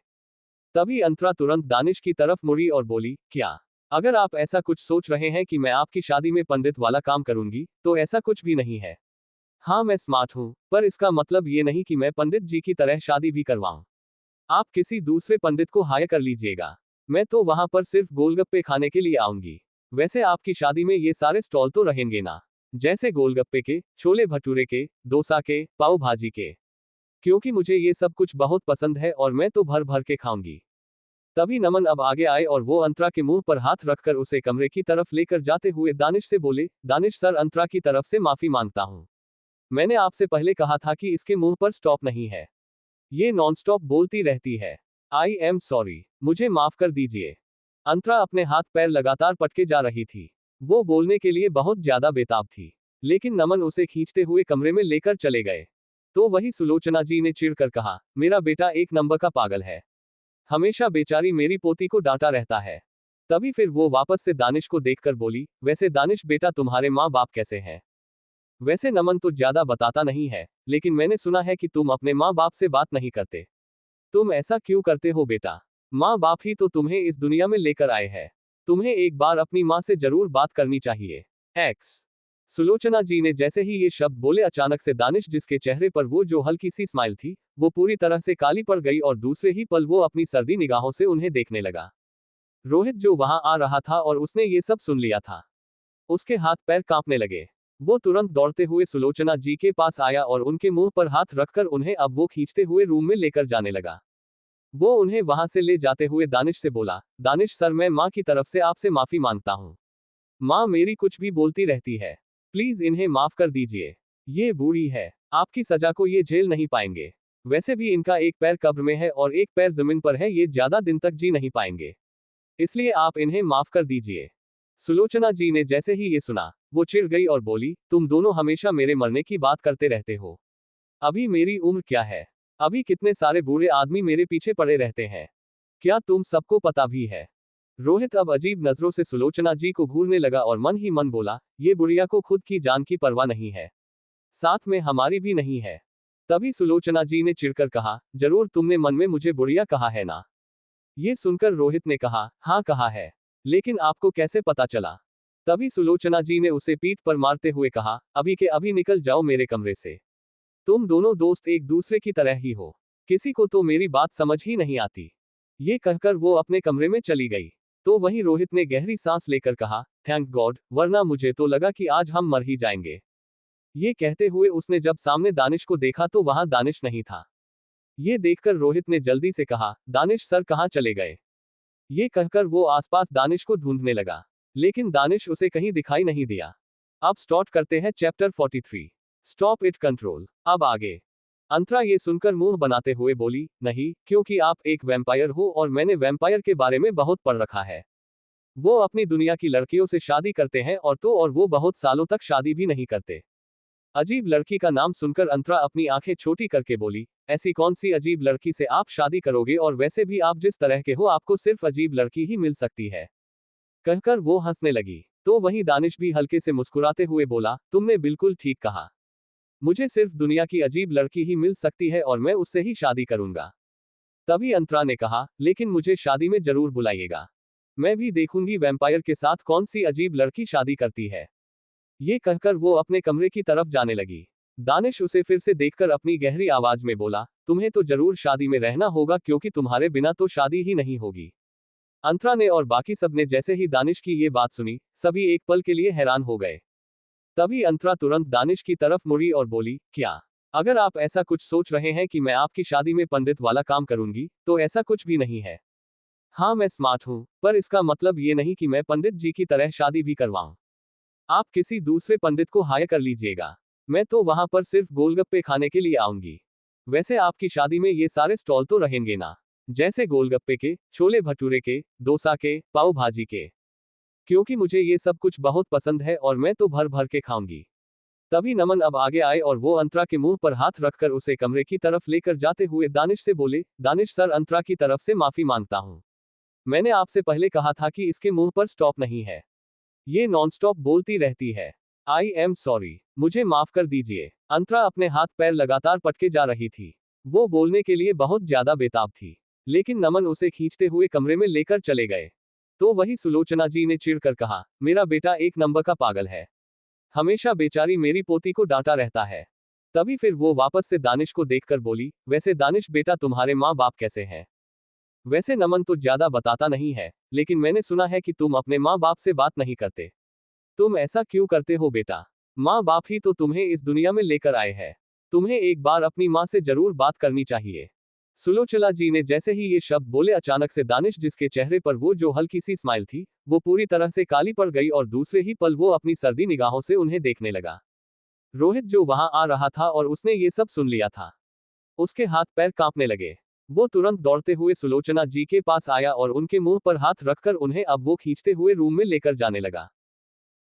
तभी अंतरा तुरंत दानिश की तरफ मुड़ी और बोली, क्या, अगर आप ऐसा कुछ सोच रहे हैं कि मैं आपकी शादी में पंडित वाला काम करूंगी, तो ऐसा कुछ भी नहीं है। हाँ मैं स्मार्ट हूं, पर इसका मतलब ये नहीं कि मैं पंडित जी की तरह शादी भी करवाऊं। आप किसी दूसरे पंडित को हायर कर लीजिएगा, मैं तो वहां पर सिर्फ गोलगप्पे खाने के लिए आऊंगी। वैसे आपकी शादी में ये सारे स्टॉल तो रहेंगे ना, जैसे गोलगप्पे के, छोले भटूरे के, डोसा के, पाव भाजी के, क्योंकि मुझे ये सब कुछ बहुत पसंद है और मैं तो भर भर के खाऊंगी। तभी नमन अब आगे आए और वो अंतरा के मुंह पर हाथ रखकर उसे कमरे की तरफ लेकर जाते हुए दानिश से बोले, दानिश सर अंतरा की तरफ से माफी मांगता हूं, मैंने आपसे पहले कहा था कि इसके मुंह पर स्टॉप नहीं है, ये नॉनस्टॉप बोलती रहती है। आई एम सॉरी, मुझे माफ कर दीजिए। अंतरा अपने हाथ पैर लगातार पटके जा रही थी, वो बोलने के लिए बहुत ज्यादा बेताब थी, लेकिन नमन उसे खींचते हुए कमरे में लेकर चले गए। तो वही सुलोचना जी ने चिढ़कर कहा, मेरा बेटा एक नंबर का पागल है, हमेशा बेचारी मेरी पोती को डांटा रहता है। तभी फिर वो वापस से दानिश को देखकर बोली, वैसे दानिश बेटा तुम्हारे माँ बाप कैसे हैं। वैसे नमन तो ज्यादा बताता नहीं है, लेकिन मैंने सुना है कि तुम अपने माँ बाप से बात नहीं करते, तुम ऐसा क्यों करते हो बेटा, माँ बाप ही तो तुम्हें इस दुनिया में लेकर आए हैं, तुम्हें एक बार अपनी माँ से जरूर बात करनी चाहिए। एक्स सुलोचना जी ने जैसे ही ये शब्द बोले, अचानक से दानिश जिसके चेहरे पर वो जो हल्की सी स्माइल थी, वो पूरी तरह से काली पड़ गई और दूसरे ही पल वो अपनी सर्दी निगाहों से उन्हें देखने लगा। रोहित जो वहां आ रहा था और उसने ये सब सुन लिया था, उसके हाथ पैर कांपने लगे। वो तुरंत दौड़ते हुए सुलोचना जी के पास आया और उनके मुंह पर हाथ रखकर उन्हें अब वो खींचते हुए रूम में लेकर जाने लगा। वो उन्हें वहां से ले जाते हुए दानिश से बोला, दानिश सर मैं माँ की तरफ से आपसे माफी मांगता हूँ, माँ मेरी कुछ भी बोलती रहती है, प्लीज इन्हें माफ कर दीजिए, ये बूढ़ी है, आपकी सजा को ये झेल नहीं पाएंगे, वैसे भी इनका एक पैर कब्र में है और एक पैर जमीन पर है, ये ज्यादा दिन तक जी नहीं पाएंगे, इसलिए आप इन्हें माफ कर दीजिए। सुलोचना जी ने जैसे ही ये सुना, वो चिढ़ गई और बोली, तुम दोनों हमेशा मेरे मरने की बात करते रहते हो, अभी मेरी उम्र क्या है, अभी कितने सारे बूढ़े आदमी मेरे पीछे पड़े रहते हैं, क्या तुम सबको पता भी है। रोहित अब अजीब नजरों से सुलोचना जी को घूरने लगा और मन ही मन बोला, ये बुढ़िया को खुद की जान की परवाह नहीं है, साथ में हमारी भी नहीं है। तभी सुलोचना जी ने चिढ़कर कहा, जरूर तुमने मन में मुझे बुढ़िया कहा है ना। ये सुनकर रोहित ने कहा, हाँ कहा है, लेकिन आपको कैसे पता चला। तभी सुलोचना जी ने उसे पीठ पर मारते हुए कहा, अभी के अभी निकल जाओ मेरे कमरे से, तुम दोनों दोस्त एक दूसरे की तरह ही हो, किसी को तो मेरी बात समझ ही नहीं आती। ये कहकर वो अपने कमरे में चली गई। तो वहीं रोहित ने गहरी सांस लेकर कहा, थैंक गॉड, वरना मुझे तो लगा कि आज हम मर ही जाएंगे। ये कहते हुए उसने जब सामने दानिश को देखा तो वहां दानिश नहीं था। ये देखकर रोहित ने जल्दी से कहा, दानिश सर कहाँ चले गए। ये कहकर वो आसपास दानिश को ढूंढने लगा, लेकिन दानिश उसे कहीं दिखाई नहीं दिया। अब स्टार्ट करते हैं चैप्टर 43, स्टॉप इट कंट्रोल। अब आगे। अंतरा ये सुनकर मुंह बनाते हुए बोली, नहीं, क्योंकि आप एक वैम्पायर हो और मैंने वैम्पायर के बारे में बहुत पढ़ रखा है। वो अपनी दुनिया की लड़कियों से शादी करते हैं और वो बहुत सालों तक शादी भी नहीं करते। अजीब लड़की का नाम सुनकर अंतरा अपनी आंखें छोटी करके बोली, ऐसी कौन सी अजीब लड़की से आप शादी करोगे, और वैसे भी आप जिस तरह के हो आपको सिर्फ अजीब लड़की ही मिल सकती है। कहकर वो हंसने लगी। तो वहीं दानिश भी हल्के से मुस्कुराते हुए बोला, तुमने बिल्कुल ठीक कहा, मुझे सिर्फ दुनिया की अजीब लड़की ही मिल सकती है और मैं उससे ही शादी करूंगा। तभी अंतरा ने कहा, लेकिन मुझे शादी में जरूर बुलाइएगा, मैं भी देखूंगी वैम्पायर के साथ कौन सी अजीब लड़की शादी करती है। ये कहकर वो अपने कमरे की तरफ जाने लगी। दानिश उसे फिर से देखकर अपनी गहरी आवाज में बोला, तुम्हें तो जरूर शादी में रहना होगा क्योंकि तुम्हारे बिना तो शादी ही नहीं होगी। अंतरा ने और बाकी सब ने जैसे ही दानिश की ये बात सुनी, सभी एक पल के लिए हैरान हो गए। तभी अंतरा तुरंत दानिश की तरफ मुड़ी और बोली, क्या अगर आप ऐसा कुछ सोच रहे हैं कि मैं आपकी शादी में पंडित वाला काम करूंगी, तो ऐसा कुछ भी नहीं है। हाँ, मैं स्मार्ट हूं, पर इसका मतलब ये नहीं कि मैं पंडित जी की तरह शादी भी करवाऊं। आप किसी दूसरे पंडित को हायर कर लीजिएगा, मैं तो वहां पर सिर्फ गोलगप्पे खाने के लिए आऊंगी। वैसे आपकी शादी में ये सारे स्टॉल तो रहेंगे ना, जैसे गोलगप्पे के, छोले भटूरे के, डोसा के, पाव भाजी के, क्योंकि मुझे ये सब कुछ बहुत पसंद है और मैं तो भर भर के खाऊंगी। तभी नमन अब आगे आए और वो अंतरा के मुंह पर हाथ रखकर उसे कमरे की तरफ लेकर जाते हुए दानिश से बोले, दानिश सर, अंतरा की तरफ से माफी मांगता हूं, मैंने आपसे पहले कहा था कि इसके मुंह पर स्टॉप नहीं है, ये नॉनस्टॉप बोलती रहती है। आई एम सॉरी, मुझे माफ कर दीजिए। अंतरा अपने हाथ पैर लगातार पटके जा रही थी, वो बोलने के लिए बहुत ज्यादा बेताब थी, लेकिन नमन उसे खींचते हुए कमरे में लेकर चले गए। तो वही सुलोचना जी ने चिढ़कर कहा, मेरा बेटा एक नंबर का पागल है, हमेशा बेचारी मेरी पोती को डांटा रहता है। तभी फिर वो वापस से दानिश को देखकर बोली, वैसे दानिश बेटा तुम्हारे माँ बाप कैसे हैं? वैसे नमन तो ज्यादा बताता नहीं है, लेकिन मैंने सुना है कि तुम अपने माँ बाप से बात नहीं करते। तुम ऐसा क्यों करते हो बेटा? माँ बाप ही तो तुम्हें इस दुनिया में लेकर आए हैं, तुम्हें एक बार अपनी माँ से जरूर बात करनी चाहिए। सुलोचना जी ने जैसे ही ये शब्द बोले, अचानक से दानिश, जिसके चेहरे पर वो जो हल्की सी स्माइल थी, वो पूरी तरह से काली पड़ गई और दूसरे ही पल वो अपनी सर्दी निगाहों से उन्हें देखने लगा। रोहित जो वहां आ रहा था और उसने ये सब सुन लिया था, उसके हाथ पैर कांपने लगे। वो तुरंत दौड़ते हुए सुलोचना जी के पास आया और उनके मुंह पर हाथ रखकर उन्हें अब वो खींचते हुए रूम में लेकर जाने लगा।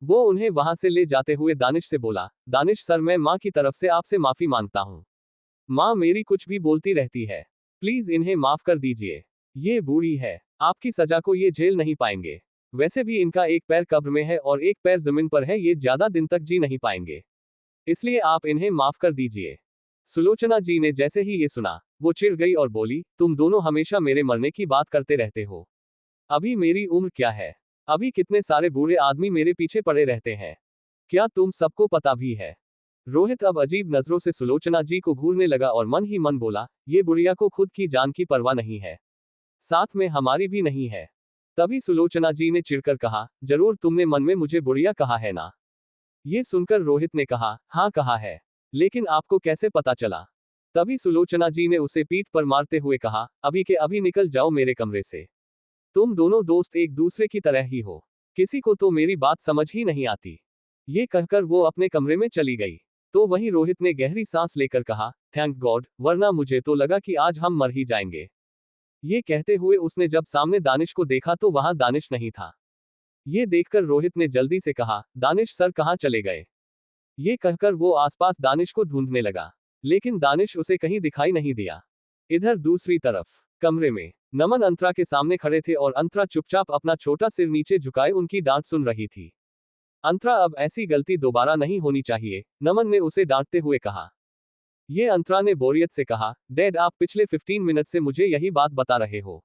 वो उन्हें वहां से ले जाते हुए दानिश से बोला, दानिश सर, मैं माँ की तरफ से आपसे माफी मांगता हूँ, माँ मेरी कुछ भी बोलती रहती है, प्लीज इन्हें माफ कर दीजिए। ये बूढ़ी है, आपकी सजा को ये झेल नहीं पाएंगे, वैसे भी इनका एक पैर कब्र में है और एक पैर जमीन पर है, ये ज्यादा दिन तक जी नहीं पाएंगे, इसलिए आप इन्हें माफ कर दीजिए। सुलोचना जी ने जैसे ही ये सुना, वो चिढ़ गई और बोली, तुम दोनों हमेशा मेरे मरने की बात करते रहते हो, अभी मेरी उम्र क्या है, अभी कितने सारे बूढ़े आदमी मेरे पीछे पड़े रहते हैं, क्या तुम सबको पता भी है? रोहित अब अजीब नजरों से सुलोचना जी को घूरने लगा और मन ही मन बोला, ये बुढ़िया को खुद की जान की परवाह नहीं है, साथ में हमारी भी नहीं है। तभी सुलोचना जी ने चिढ़कर कहा, जरूर तुमने मन में मुझे बुढ़िया कहा है ना? ये सुनकर रोहित ने कहा, हाँ कहा है, लेकिन आपको कैसे पता चला? तभी सुलोचना जी ने उसे पीठ पर मारते हुए कहा, अभी के अभी निकल जाओ मेरे कमरे से, तुम दोनों दोस्त एक दूसरे की तरह ही हो, किसी को तो मेरी बात समझ ही नहीं आती। ये कहकर वो अपने कमरे में चली गई। तो वहीं रोहित ने गहरी सांस लेकर कहा, थैंक गॉड, वरना मुझे तो लगा कि आज हम मर ही जाएंगे। ये कहते हुए उसने जब सामने दानिश को देखा तो वहां दानिश नहीं था। ये देखकर रोहित ने जल्दी से कहा, दानिश सर कहाँ चले गए? ये कहकर वो आसपास दानिश को ढूंढने लगा, लेकिन दानिश उसे कहीं दिखाई नहीं दिया। इधर दूसरी तरफ कमरे में नमन अंतरा के सामने खड़े थे और अंतरा चुपचाप अपना छोटा सिर नीचे झुकाए उनकी डांट सुन रही थी। अंतरा, अब ऐसी गलती दोबारा नहीं होनी चाहिए, नमन ने उसे डांटते हुए कहा। ये अंतरा ने बोरियत से कहा, डैड आप पिछले 15 मिनट से मुझे यही बात बता रहे हो,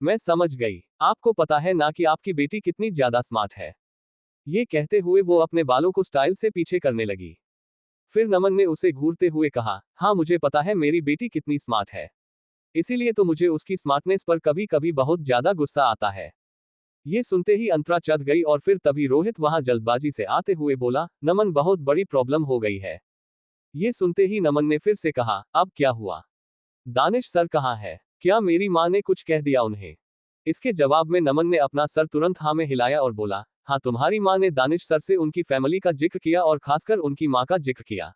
मैं समझ गई, आपको पता है ना कि आपकी बेटी कितनी ज्यादा स्मार्ट है। ये कहते हुए वो अपने बालों को स्टाइल से पीछे करने लगी। फिर नमन ने उसे घूरते हुए कहा, हाँ मुझे पता है मेरी बेटी कितनी स्मार्ट है, इसीलिए तो मुझे उसकी स्मार्टनेस पर कभी कभी बहुत ज्यादा गुस्सा आता है। ये सुनते ही अंतरा चढ़ गई और फिर तभी रोहित वहां जल्दबाजी से आते हुए बोला, नमन बहुत बड़ी प्रॉब्लम हो गई है। ये सुनते ही नमन ने फिर से कहा, अब क्या हुआ? दानिश सर कहाँ है? क्या मेरी माँ ने कुछ कह दिया उन्हें? इसके जवाब में नमन ने अपना सर तुरंत हाँ में हिलाया और बोला, हाँ तुम्हारी माँ ने दानिश सर से उनकी फैमिली का जिक्र किया और खासकर उनकी माँ का जिक्र किया।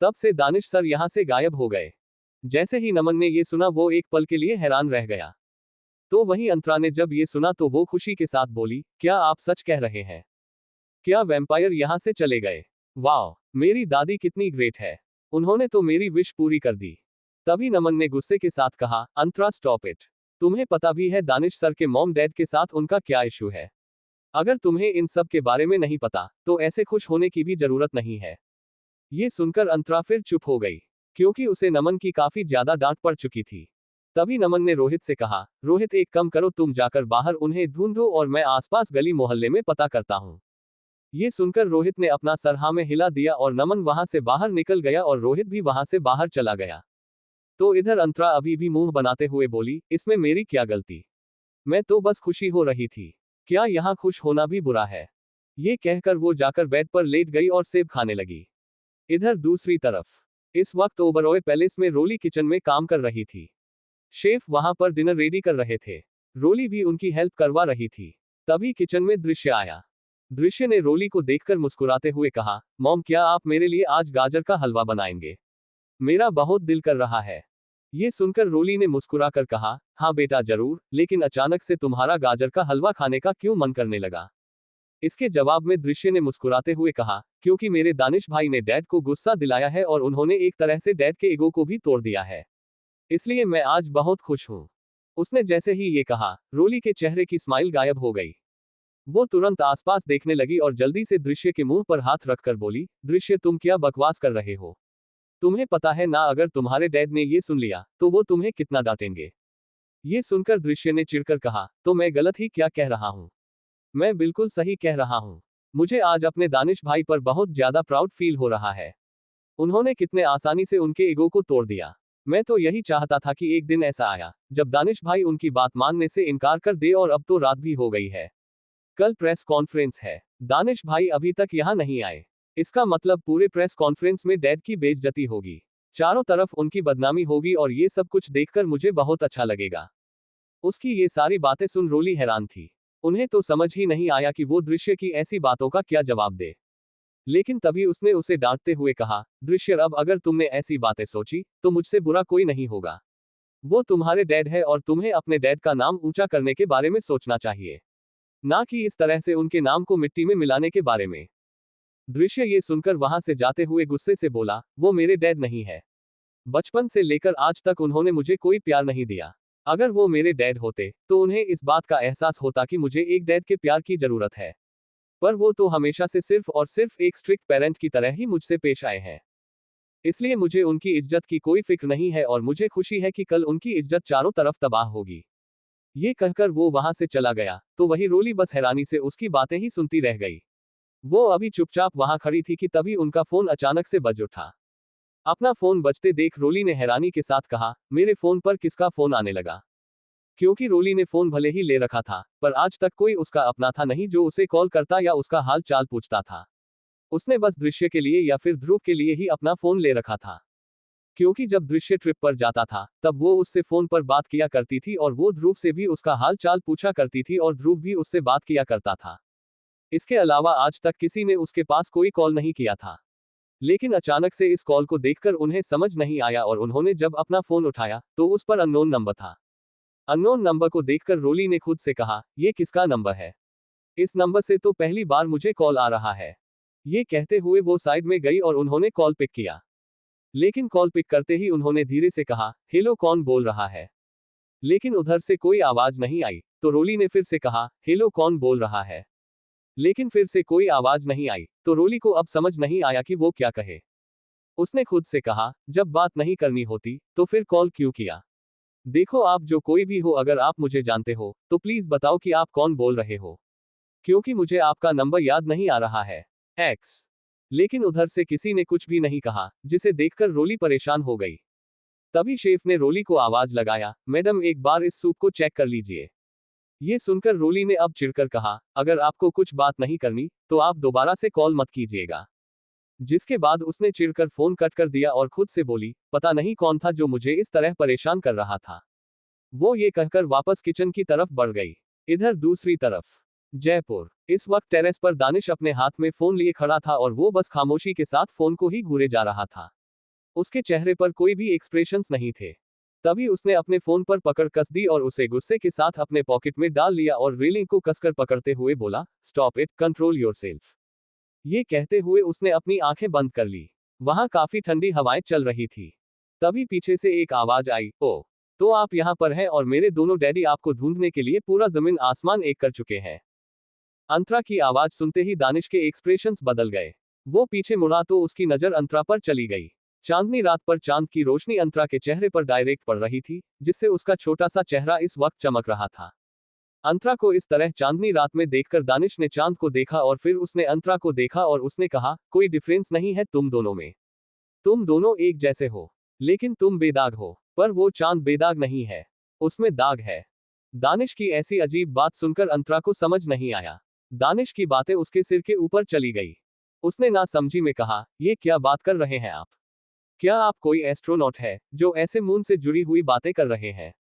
तब से दानिश सर यहाँ से गायब हो गए। जैसे ही नमन ने ये सुना वो एक पल के लिए हैरान रह गया। तो वहीं अंतरा ने जब ये सुना तो वो खुशी के साथ बोली, क्या आप सच कह रहे हैं? क्या वैम्पायर यहाँ से चले गए? वाह, मेरी दादी कितनी ग्रेट है, उन्होंने तो मेरी विश पूरी कर दी। तभी नमन ने गुस्से के साथ कहा, अंतरा स्टॉप इट। तुम्हें पता भी है दानिश सर के मॉम डैड के साथ उनका क्या इशू है। अगर तुम्हें इन सब के बारे में नहीं पता तो ऐसे खुश होने की भी जरूरत नहीं है। ये सुनकर अंतरा फिर चुप हो गई, क्योंकि उसे नमन की काफी ज्यादा डांट पड़ चुकी थी। तभी नमन ने रोहित से कहा, रोहित एक कम करो, तुम जाकर बाहर उन्हें ढूंढो और मैं आसपास गली मोहल्ले में पता करता हूँ। ये सुनकर रोहित ने अपना सर हाँ में हिला दिया और नमन वहां से बाहर निकल गया और रोहित भी वहां से बाहर चला गया। तो इधर अंतरा अभी भी मुंह बनाते हुए बोली, इसमें मेरी क्या गलती, मैं तो बस खुशी हो रही थी, क्या यहाँ खुश होना भी बुरा है। ये कहकर वो जाकर बेड पर लेट गई और सेब खाने लगी। इधर दूसरी तरफ इस वक्त ओबरॉय पैलेस में रोली किचन में काम कर रही थी। शेफ वहां पर डिनर रेडी कर रहे थे, रोली भी उनकी हेल्प करवा रही थी। तभी किचन में दृश्य आया। दृश्य ने रोली को देखकर मुस्कुराते हुए कहा, मॉम क्या आप मेरे लिए आज गाजर का हलवा बनाएंगे, मेरा बहुत दिल कर रहा है। ये सुनकर रोली ने मुस्कुराकर कहा, हाँ बेटा जरूर, लेकिन अचानक से तुम्हारा गाजर का हलवा खाने का क्यों मन करने लगा। इसके जवाब में दृश्य ने मुस्कुराते हुए कहा, क्योंकि मेरे दानिश भाई ने डैड को गुस्सा दिलाया है और उन्होंने एक तरह से डैड के ईगो को भी तोड़ दिया है, इसलिए मैं आज बहुत खुश हूँ। उसने जैसे ही ये कहा, रोली के चेहरे की स्माइल गायब हो गई। वो तुरंत आसपास देखने लगी और जल्दी से दृश्य के मुंह पर हाथ रखकर बोली, दृश्य तुम क्या बकवास कर रहे हो, तुम्हें पता है ना अगर तुम्हारे डैड ने ये सुन लिया तो वो तुम्हें कितना डांटेंगे। ये सुनकर दृश्य ने चिढ़कर कहा, तो मैं गलत ही क्या कह रहा हूँ, मैं बिल्कुल सही कह रहा हूँ। मुझे आज अपने दानिश भाई पर बहुत ज्यादा प्राउड फील हो रहा है, उन्होंने कितने आसानी से उनके ईगो को तोड़ दिया। मैं तो यही चाहता था कि एक दिन ऐसा आया जब दानिश भाई उनकी बात मानने से इनकार कर दे, और अब तो रात भी हो गई है, कल प्रेस कॉन्फ्रेंस है, दानिश भाई अभी तक यहाँ नहीं आए, इसका मतलब पूरे प्रेस कॉन्फ्रेंस में डैड की बेइज्जती होगी, चारों तरफ उनकी बदनामी होगी और ये सब कुछ देखकर मुझे बहुत अच्छा लगेगा। उसकी ये सारी बातें सुन रोली हैरान थी, उन्हें तो समझ ही नहीं आया कि वो दृश्य की ऐसी बातों का क्या जवाब दे। लेकिन तभी उसने उसे डांटते हुए कहा, दृश्य अब अगर तुमने ऐसी बातें सोची तो मुझसे बुरा कोई नहीं होगा, वो तुम्हारे डैड है और तुम्हें अपने डैड का नाम ऊंचा करने के बारे में सोचना चाहिए, ना कि इस तरह से उनके नाम को मिट्टी में मिलाने के बारे में। दृश्य ये सुनकर वहां से जाते हुए गुस्से से बोला, वो मेरे डैड नहीं है, बचपन से लेकर आज तक उन्होंने मुझे कोई प्यार नहीं दिया, अगर वो मेरे डैड होते तो उन्हें इस बात का एहसास होता कि मुझे एक डैड के प्यार की जरूरत है, पर वो तो हमेशा से सिर्फ और सिर्फ एक स्ट्रिक्ट पेरेंट की तरह ही मुझसे पेश आए हैं, इसलिए मुझे उनकी इज्जत की कोई फिक्र नहीं है और मुझे खुशी है कि कल उनकी इज्जत चारों तरफ तबाह होगी। ये कहकर वो वहां से चला गया तो वही रोली बस हैरानी से उसकी बातें ही सुनती रह गई। वो अभी चुपचाप वहां खड़ी थी कि तभी उनका फोन अचानक से बज उठा। अपना फोन बजते देख रोली ने हैरानी के साथ कहा, मेरे फोन पर किसका फोन आने लगा, क्योंकि रोली ने फोन भले ही ले रखा था पर आज तक कोई उसका अपना था नहीं जो उसे कॉल करता या उसका हाल चाल पूछता था। उसने बस दृश्य के लिए या फिर ध्रुव के लिए ही अपना फोन ले रखा था, क्योंकि जब दृश्य ट्रिप पर जाता था तब वो उससे फोन पर बात किया करती थी और वो ध्रुव से भी उसका हाल चाल पूछा करती थी और ध्रुव भी उससे बात किया करता था। इसके अलावा आज तक किसी ने उसके पास कोई कॉल नहीं किया था। लेकिन अचानक से इस कॉल को देखकर उन्हें समझ नहीं आया और उन्होंने जब अपना फोन उठाया तो उस पर अननोन नंबर था। अननोन नंबर को देखकर रोली ने खुद से कहा, ये किसका नंबर है, इस नंबर से तो पहली बार मुझे कॉल आ रहा है। ये कहते हुए वो साइड में गई और उन्होंने कॉल पिक किया, लेकिन कॉल पिक करते ही उन्होंने धीरे से कहा, हेलो कौन बोल रहा है, लेकिन उधर से कोई आवाज नहीं आई। तो रोली ने फिर से कहा, हेलो कौन बोल रहा है, लेकिन फिर से कोई आवाज नहीं आई। तो रोली को अब समझ नहीं आया कि वो क्या कहे। उसने खुद से कहा, जब बात नहीं करनी होती तो फिर कॉल क्यों किया। देखो आप जो कोई भी हो, अगर आप मुझे जानते हो तो प्लीज बताओ कि आप कौन बोल रहे हो, क्योंकि मुझे आपका नंबर याद नहीं आ रहा है एक्स। लेकिन उधर से किसी ने कुछ भी नहीं कहा, जिसे देखकर रोली परेशान हो गई। तभी शेफ ने रोली को आवाज लगाया, मैडम एक बार इस सूप को चेक कर लीजिए। ये सुनकर रोली ने अब चिढ़कर कहा, अगर आपको कुछ बात नहीं करनी तो आप दोबारा से कॉल मत कीजिएगा। जिसके बाद उसने चिढ़कर फोन कट कर दिया और खुद से बोली, पता नहीं कौन था जो मुझे इस तरह परेशान कर रहा था। वो ये कहकर वापस किचन की तरफ बढ़ गई। इधर दूसरी तरफ जयपुर। इस वक्त टेरेस पर दानिश अपने हाथ में फोन लिए खड़ा था और वो बस खामोशी के साथ फोन को ही घूरे जा रहा था। उसके चेहरे पर कोई भी एक्सप्रेशंस नहीं थे। तभी उसने अपने फोन पर पकड़ कस दी और उसे गुस्से के साथ अपने पॉकेट में डाल लिया और रेलिंग को कसकर पकड़ते हुए बोला, स्टॉप इट, कंट्रोल योरसेल्फ। ये कहते हुए उसने अपनी आंखें बंद कर ली। वहां काफी ठंडी हवाएं चल रही थी। तभी पीछे से एक आवाज आई, ओ, तो आप यहाँ पर हैं और मेरे दोनों डैडी आपको ढूंढने के लिए पूरा जमीन आसमान एक कर चुके हैं। अंतरा की आवाज सुनते ही दानिश के एक्सप्रेशंस बदल गए। वो पीछे मुड़ा तो उसकी नजर अंतरा पर चली गई। चांदनी रात पर चांद की रोशनी अंतरा के चेहरे पर डायरेक्ट पड़ रही थी, जिससे उसका छोटा सा चेहरा इस वक्त चमक रहा था। अंतरा को इस तरह चांदनी रात में देखकर दानिश ने चांद को देखा और फिर उसने अंतरा को देखा और उसने कहा, कोई डिफरेंस नहीं है तुम दोनों में। तुम दोनों एक जैसे हो, लेकिन तुम बेदाग हो। पर वो चांद बेदाग नहीं है, उसमें दाग है। दानिश की ऐसी अजीब बात सुनकर अंतरा को समझ नहीं आया। दानिश की बातें उसके सिर के ऊपर चली गई। उसने ना समझी में कहा, ये क्या बात कर रहे हैं आप? क्या आप कोई एस्ट्रोनॉट है जो ऐसे मून से जुड़ी हुई बातें कर रहे हैं?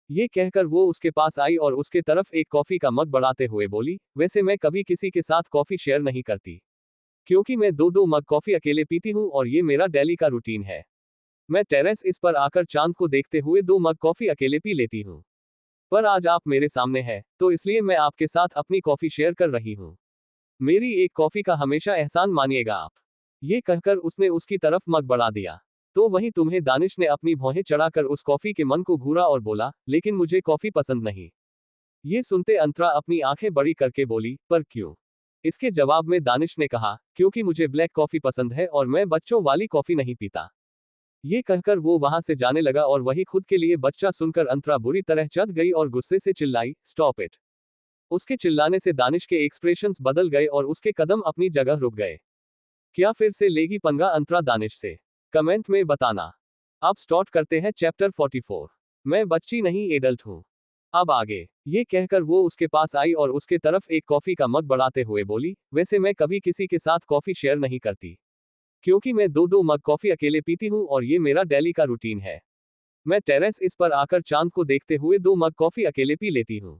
ये कहकर वो उसके पास आई और उसके तरफ एक कॉफी का मग बढ़ाते हुए बोली, वैसे मैं कभी किसी के साथ कॉफी शेयर नहीं करती, क्योंकि मैं दो दो मग कॉफी अकेले पीती हूँ और ये मेरा डेली का रूटीन है। मैं टेरेस इस पर आकर चांद को देखते हुए 2 मग कॉफी अकेले पी लेती हूँ। पर आज आप मेरे सामने हैं, तो इसलिए मैं आपके साथ अपनी कॉफी शेयर कर रही हूँ। मेरी एक कॉफी का हमेशा एहसान मानिएगा आप। ये कहकर उसने उसकी तरफ मग बढ़ा दिया। तो वहीं तुम्हें दानिश ने अपनी भौहें चढ़ाकर उस कॉफी के मन को घूरा और बोला, लेकिन मुझे कॉफी पसंद नहीं। ये सुनते अंतरा अपनी आंखें बड़ी करके बोली, पर क्यों? इसके जवाब में दानिश ने कहा, क्योंकि मुझे ब्लैक कॉफी पसंद है और मैं बच्चों वाली कॉफी नहीं पीता। ये कहकर वो वहां से जाने लगा और वही खुद के लिए बच्चा सुनकर अंतरा बुरी तरह चढ़ गई और गुस्से से चिल्लाई, स्टॉप इट। उसके चिल्लाने से दानिश के एक्सप्रेशंस बदल गए और उसके कदम अपनी जगह रुक गए। क्या फिर से लेगी पंगा अंतरा दानिश से? कमेंट में बताना। अब स्टार्ट करते हैं चैप्टर 44। मैं बच्ची नहीं एडल्ट हूं। अब आगे। ये कहकर वो उसके पास आई और उसके तरफ एक कॉफी का मग बढ़ाते हुए बोली, वैसे मैं कभी किसी के साथ कॉफी शेयर नहीं करती, क्योंकि मैं दो दो मग कॉफी अकेले पीती हूँ और ये मेरा डेली का रूटीन है। मैं टेरेस इस पर आकर चांद को देखते हुए 2 मग कॉफी अकेले पी लेती हूँ।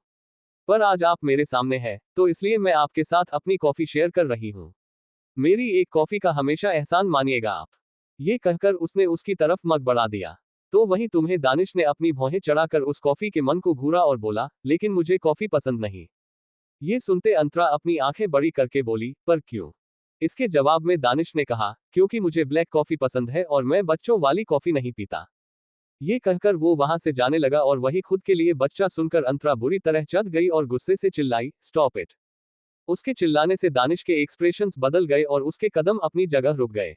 पर आज आप मेरे सामने हैं, तो इसलिए मैं आपके साथ अपनी कॉफी शेयर कर रही हूँ। मेरी एक कॉफी का हमेशा एहसान मानिएगा आप। ये कहकर उसने उसकी तरफ मग बढ़ा दिया। तो वहीं तुम्हें दानिश ने अपनी भौहें चढ़ाकर उस कॉफी के मन को घूरा और बोला, लेकिन मुझे कॉफी पसंद नहीं। ये सुनते अंतरा अपनी आंखें बड़ी करके बोली, पर क्यों? इसके जवाब में दानिश ने कहा, क्योंकि मुझे ब्लैक कॉफी पसंद है और मैं बच्चों वाली कॉफी नहीं पीता। ये कहकर वो वहां से जाने लगा और वही खुद के लिए बच्चा सुनकर अंतरा बुरी तरह चढ़ गई और गुस्से से चिल्लाई, स्टॉप इट। उसके चिल्लाने से दानिश के एक्सप्रेशंस बदल गए और उसके कदम अपनी जगह रुक गए।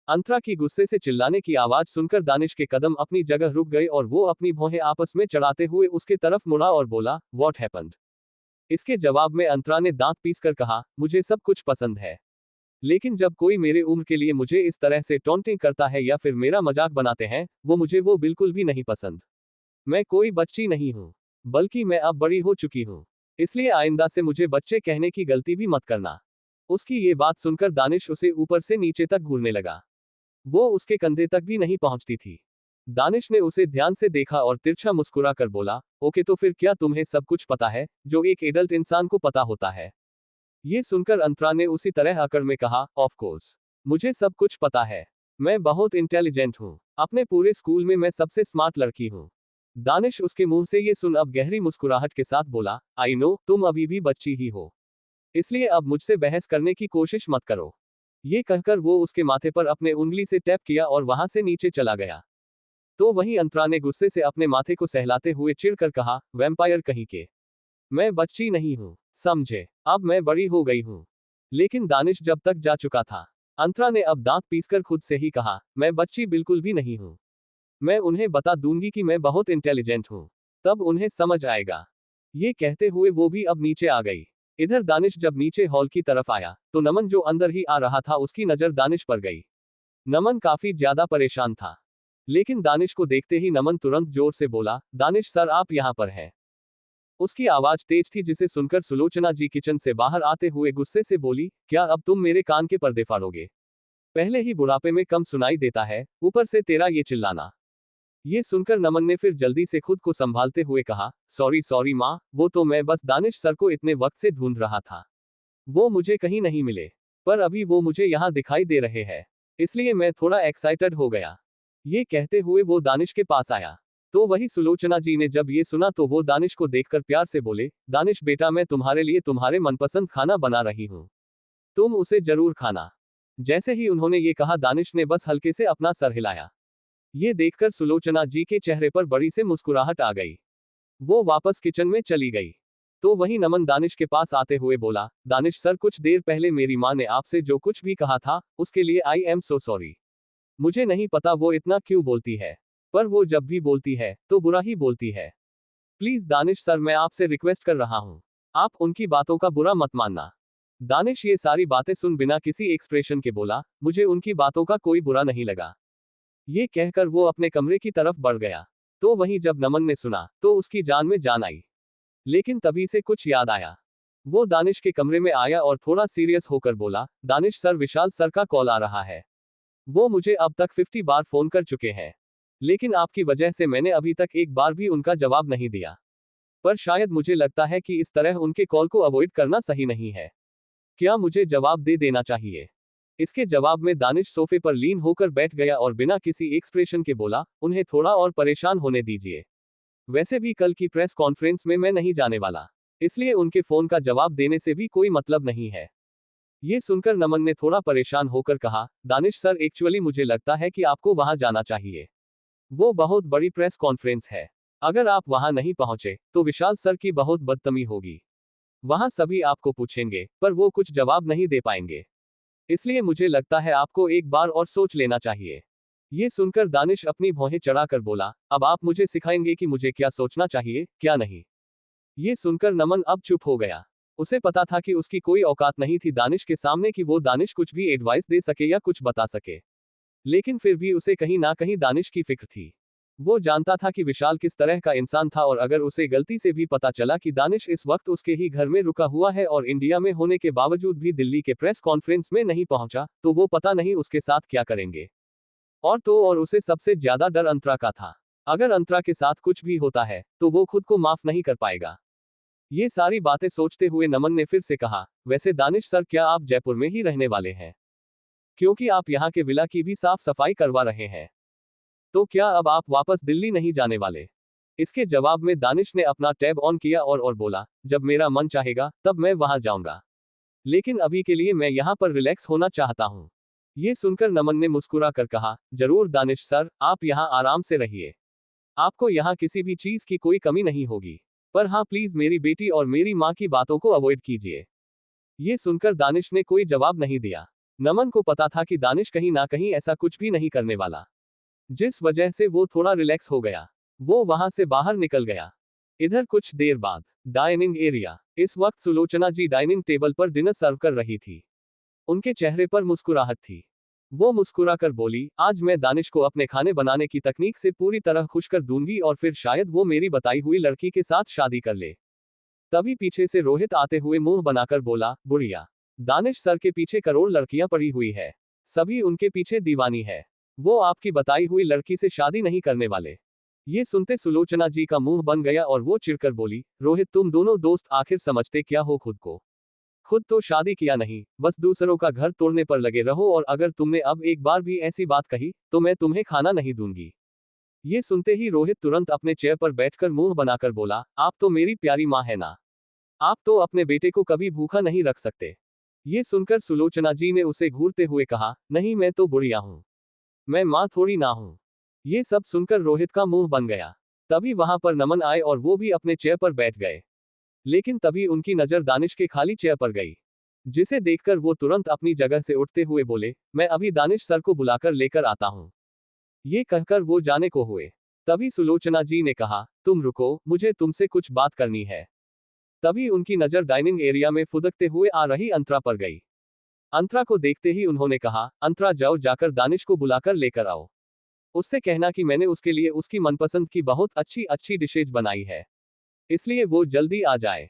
अंतरा की गुस्से से चिल्लाने की आवाज सुनकर दानिश के कदम अपनी जगह रुक गए और वो अपनी भौहें आपस में चढ़ाते हुए उसके तरफ मुड़ा और बोला, व्हाट हैपेंड? इसके जवाब में अंतरा ने दांत पीसकर कहा, मुझे सब कुछ पसंद है, लेकिन जब कोई मेरे उम्र के लिए मुझे इस तरह से टॉन्टिंग करता है या फिर मेरा मजाक बनाते हैं, वो बिल्कुल भी नहीं पसंद। मैं कोई बच्ची नहीं हूँ, बल्कि मैं अब बड़ी हो चुकी हूँ। इसलिए आइंदा से मुझे बच्चे कहने की गलती भी मत करना। उसकी ये बात सुनकर दानिश उसे ऊपर से नीचे तक घूरने लगा। वो उसके कंधे तक भी नहीं पहुंचती थी। दानिश ने उसे ध्यान से देखा और तिरछा मुस्कुरा कर बोला, ओके, तो फिर क्या तुम्हें सब कुछ पता है जो एक एडल्ट इंसान को पता होता है? ये सुनकर अंतरा ने उसी तरह अकड़ में कहा, ऑफ कोर्स, मुझे सब कुछ पता है। मैं बहुत इंटेलिजेंट हूँ। अपने पूरे स्कूल में मैं सबसे स्मार्ट लड़की हूँ। दानिश उसके मुंह से ये सुन अब गहरी मुस्कुराहट के साथ बोला, आई नो, तुम अभी भी बच्ची ही हो, इसलिए अब मुझसे बहस करने की कोशिश मत करो। ये कहकर वो उसके माथे पर अपने उंगली से टैप किया और वहां से नीचे चला गया। तो वहीं अंतरा ने गुस्से से अपने माथे को सहलाते हुए चिढ़कर कहा, वैम्पायर कहीं के, मैं बच्ची नहीं हूं, समझे? अब मैं बड़ी हो गई हूं। लेकिन दानिश जब तक जा चुका था। अंतरा ने अब दांत पीसकर खुद से ही कहा, मैं बच्ची बिल्कुल भी नहीं हूं। मैं उन्हें बता दूंगी कि मैं बहुत इंटेलिजेंट हूं, तब उन्हें समझ आएगा। ये कहते हुए वो भी अब नीचे आ गई। इधर दानिश जब नीचे हॉल की तरफ आया, तो नमन जो अंदर ही आ रहा था उसकी नजर दानिश पर गई। नमन काफी ज्यादा परेशान था। लेकिन दानिश को देखते ही नमन तुरंत जोर से बोला, दानिश सर, आप यहाँ पर हैं। उसकी आवाज तेज थी, जिसे सुनकर सुलोचना जी किचन से बाहर आते हुए गुस्से से बोली, क्या अब तुम मेरे कान के पर्दे फाड़ोगे? पहले ही बुढ़ापे में कम सुनाई देता है, ऊपर से तेरा ये चिल्लाना। ये सुनकर नमन ने फिर जल्दी से खुद को संभालते हुए कहा, सॉरी सॉरी माँ, वो तो मैं बस दानिश सर को इतने वक्त से ढूंढ रहा था। वो मुझे कहीं नहीं मिले, पर अभी वो मुझे यहाँ दिखाई दे रहे हैं, इसलिए मैं थोड़ा एक्साइटेड हो गया। ये कहते हुए वो दानिश के पास आया। तो वही सुलोचना जी ने जब ये सुना तो वो दानिश को देखकर प्यार से बोले, दानिश बेटा, मैं तुम्हारे लिए तुम्हारे मनपसंद खाना बना रही हूँ। तुम उसे जरूर खाना। जैसे ही उन्होंने ये कहा दानिश ने बस हल्के से अपना सर हिलाया। ये देखकर सुलोचना जी के चेहरे पर बड़ी से मुस्कुराहट आ गई। वो वापस किचन में चली गई। तो वहीं नमन दानिश के पास आते हुए बोला, दानिश सर कुछ देर पहले मेरी माँ ने आपसे जो कुछ भी कहा था उसके लिए आई एम सो सॉरी। मुझे नहीं पता वो इतना क्यों बोलती है, पर वो जब भी बोलती है तो बुरा ही बोलती है। प्लीज दानिश सर मैं आपसे रिक्वेस्ट कर रहा हूँ, आप उनकी बातों का बुरा मत मानना। दानिश ये सारी बातें सुन बिना किसी एक्सप्रेशन के बोला, मुझे उनकी बातों का कोई बुरा नहीं लगा। ये कहकर वो अपने कमरे की तरफ बढ़ गया। तो वहीं जब नमन ने सुना तो उसकी जान में जान आई। लेकिन तभी से कुछ याद आया। वो दानिश के कमरे में आया और थोड़ा सीरियस होकर बोला, दानिश सर विशाल सर का कॉल आ रहा है। वो मुझे अब तक 50 बार फोन कर चुके हैं, लेकिन आपकी वजह से मैंने अभी तक एक बार भी उनका जवाब नहीं दिया। पर शायद मुझे लगता है कि इस तरह उनके कॉल को अवॉइड करना सही नहीं है। क्या मुझे जवाब दे देना चाहिए? इसके जवाब में दानिश सोफे पर लीन होकर बैठ गया और बिना किसी एक्सप्रेशन के बोला, उन्हें थोड़ा और परेशान होने दीजिए। वैसे भी कल की प्रेस कॉन्फ्रेंस में मैं नहीं जाने वाला, इसलिए उनके फोन का जवाब देने से भी कोई मतलब नहीं है। ये सुनकर नमन ने थोड़ा परेशान होकर कहा, दानिश सर एक्चुअली मुझे लगता है कि आपको वहां जाना चाहिए। वो बहुत बड़ी प्रेस कॉन्फ्रेंस है। अगर आप वहां नहीं पहुंचे तो विशाल सर की बहुत बदतमी होगी। वहां सभी आपको पूछेंगे पर वो कुछ जवाब नहीं दे पाएंगे। इसलिए मुझे लगता है आपको एक बार और सोच लेना चाहिए। ये सुनकर दानिश अपनी भौहें चढ़ाकर बोला, अब आप मुझे सिखाएंगे कि मुझे क्या सोचना चाहिए क्या नहीं। ये सुनकर नमन अब चुप हो गया। उसे पता था कि उसकी कोई औकात नहीं थी दानिश के सामने कि वो दानिश कुछ भी एडवाइस दे सके या कुछ बता सके। लेकिन फिर भी उसे कहीं ना कहीं दानिश की फिक्र थी। वो जानता था कि विशाल किस तरह का इंसान था और अगर उसे गलती से भी पता चला कि दानिश इस वक्त उसके ही घर में रुका हुआ है और इंडिया में होने के बावजूद भी दिल्ली के प्रेस कॉन्फ्रेंस में नहीं पहुंचा, तो वो पता नहीं उसके साथ क्या करेंगे। और उसे सबसे ज्यादा डर अंतरा का था। अगर अंतरा के साथ कुछ भी होता है तो वो खुद को माफ नहीं कर पाएगा। ये सारी बातें सोचते हुए नमन ने फिर से कहा, वैसे दानिश सर क्या आप जयपुर में ही रहने वाले हैं? क्योंकि आप यहाँ के विला की भी साफ सफाई करवा रहे हैं। तो क्या अब आप वापस दिल्ली नहीं जाने वाले? इसके जवाब में दानिश ने अपना टैब ऑन किया और बोला, जब मेरा मन चाहेगा तब मैं वहां जाऊंगा, लेकिन अभी के लिए मैं यहाँ पर रिलैक्स होना चाहता हूँ। ये सुनकर नमन ने मुस्कुरा कर कहा, जरूर दानिश सर, आप यहाँ आराम से रहिए। आपको यहाँ किसी भी चीज की कोई कमी नहीं होगी। पर हाँ प्लीज मेरी बेटी और मेरी माँ की बातों को अवॉइड कीजिए। ये सुनकर दानिश ने कोई जवाब नहीं दिया। नमन को पता था कि दानिश कहीं ना कहीं ऐसा कुछ भी नहीं करने वाला, जिस वजह से वो थोड़ा रिलैक्स हो गया। वो वहां से बाहर निकल गया। इधर कुछ देर बाद डाइनिंग एरिया। इस वक्त सुलोचना जी डाइनिंग टेबल पर डिनर सर्व कर रही थी। उनके चेहरे पर मुस्कुराहट थी। वो मुस्कुराकर बोली, आज मैं दानिश को अपने खाने बनाने की तकनीक से पूरी तरह खुश कर दूंगी और फिर शायद वो मेरी बताई हुई लड़की के साथ शादी कर ले। तभी पीछे से रोहित आते हुए मुंह बनाकर बोला, बुढ़िया, दानिश सर के पीछे करोड़ लड़कियां पड़ी हुई है, सभी उनके पीछे दीवानी है, वो आपकी बताई हुई लड़की से शादी नहीं करने वाले। ये सुनते सुलोचना जी का मुंह बन गया और वो चिढ़कर बोली, रोहित तुम दोनों दोस्त आखिर समझते क्या हो खुद को? खुद तो शादी किया नहीं, बस दूसरों का घर तोड़ने पर लगे रहो और अगर तुमने अब एक बार भी ऐसी बात कही तो मैं तुम्हें खाना नहीं दूंगी। ये सुनते ही रोहित तुरंत अपने चेयर पर बैठकर मुंह बनाकर बोला, आप तो मेरी प्यारी माँ है ना, आप तो अपने बेटे को कभी भूखा नहीं रख सकते। ये सुनकर सुलोचना जी ने उसे घूरते हुए कहा, नहीं मैं तो बुढ़िया हूं, मैं माँ थोड़ी ना हूं। ये सब सुनकर रोहित का मुंह बन गया। तभी वहां पर नमन आए और वो भी अपने चेयर पर बैठ गए। लेकिन तभी उनकी नजर दानिश के खाली चेयर पर गई, जिसे देखकर वो तुरंत अपनी जगह से उठते हुए बोले, मैं अभी दानिश सर को बुलाकर लेकर आता हूं। ये कहकर वो जाने को हुए। तभी सुलोचना जी ने कहा, तुम रुको, मुझे तुमसे कुछ बात करनी है। तभी उनकी नजर डाइनिंग एरिया में फुदकते हुए आ रही अंतरा पर गई। अंतरा को देखते ही उन्होंने कहा, अंतरा जाओ जाकर दानिश को बुलाकर लेकर आओ। उससे कहना कि मैंने उसके लिए उसकी मनपसंद की बहुत अच्छी अच्छी डिशेज बनाई है, इसलिए वो जल्दी आ जाए।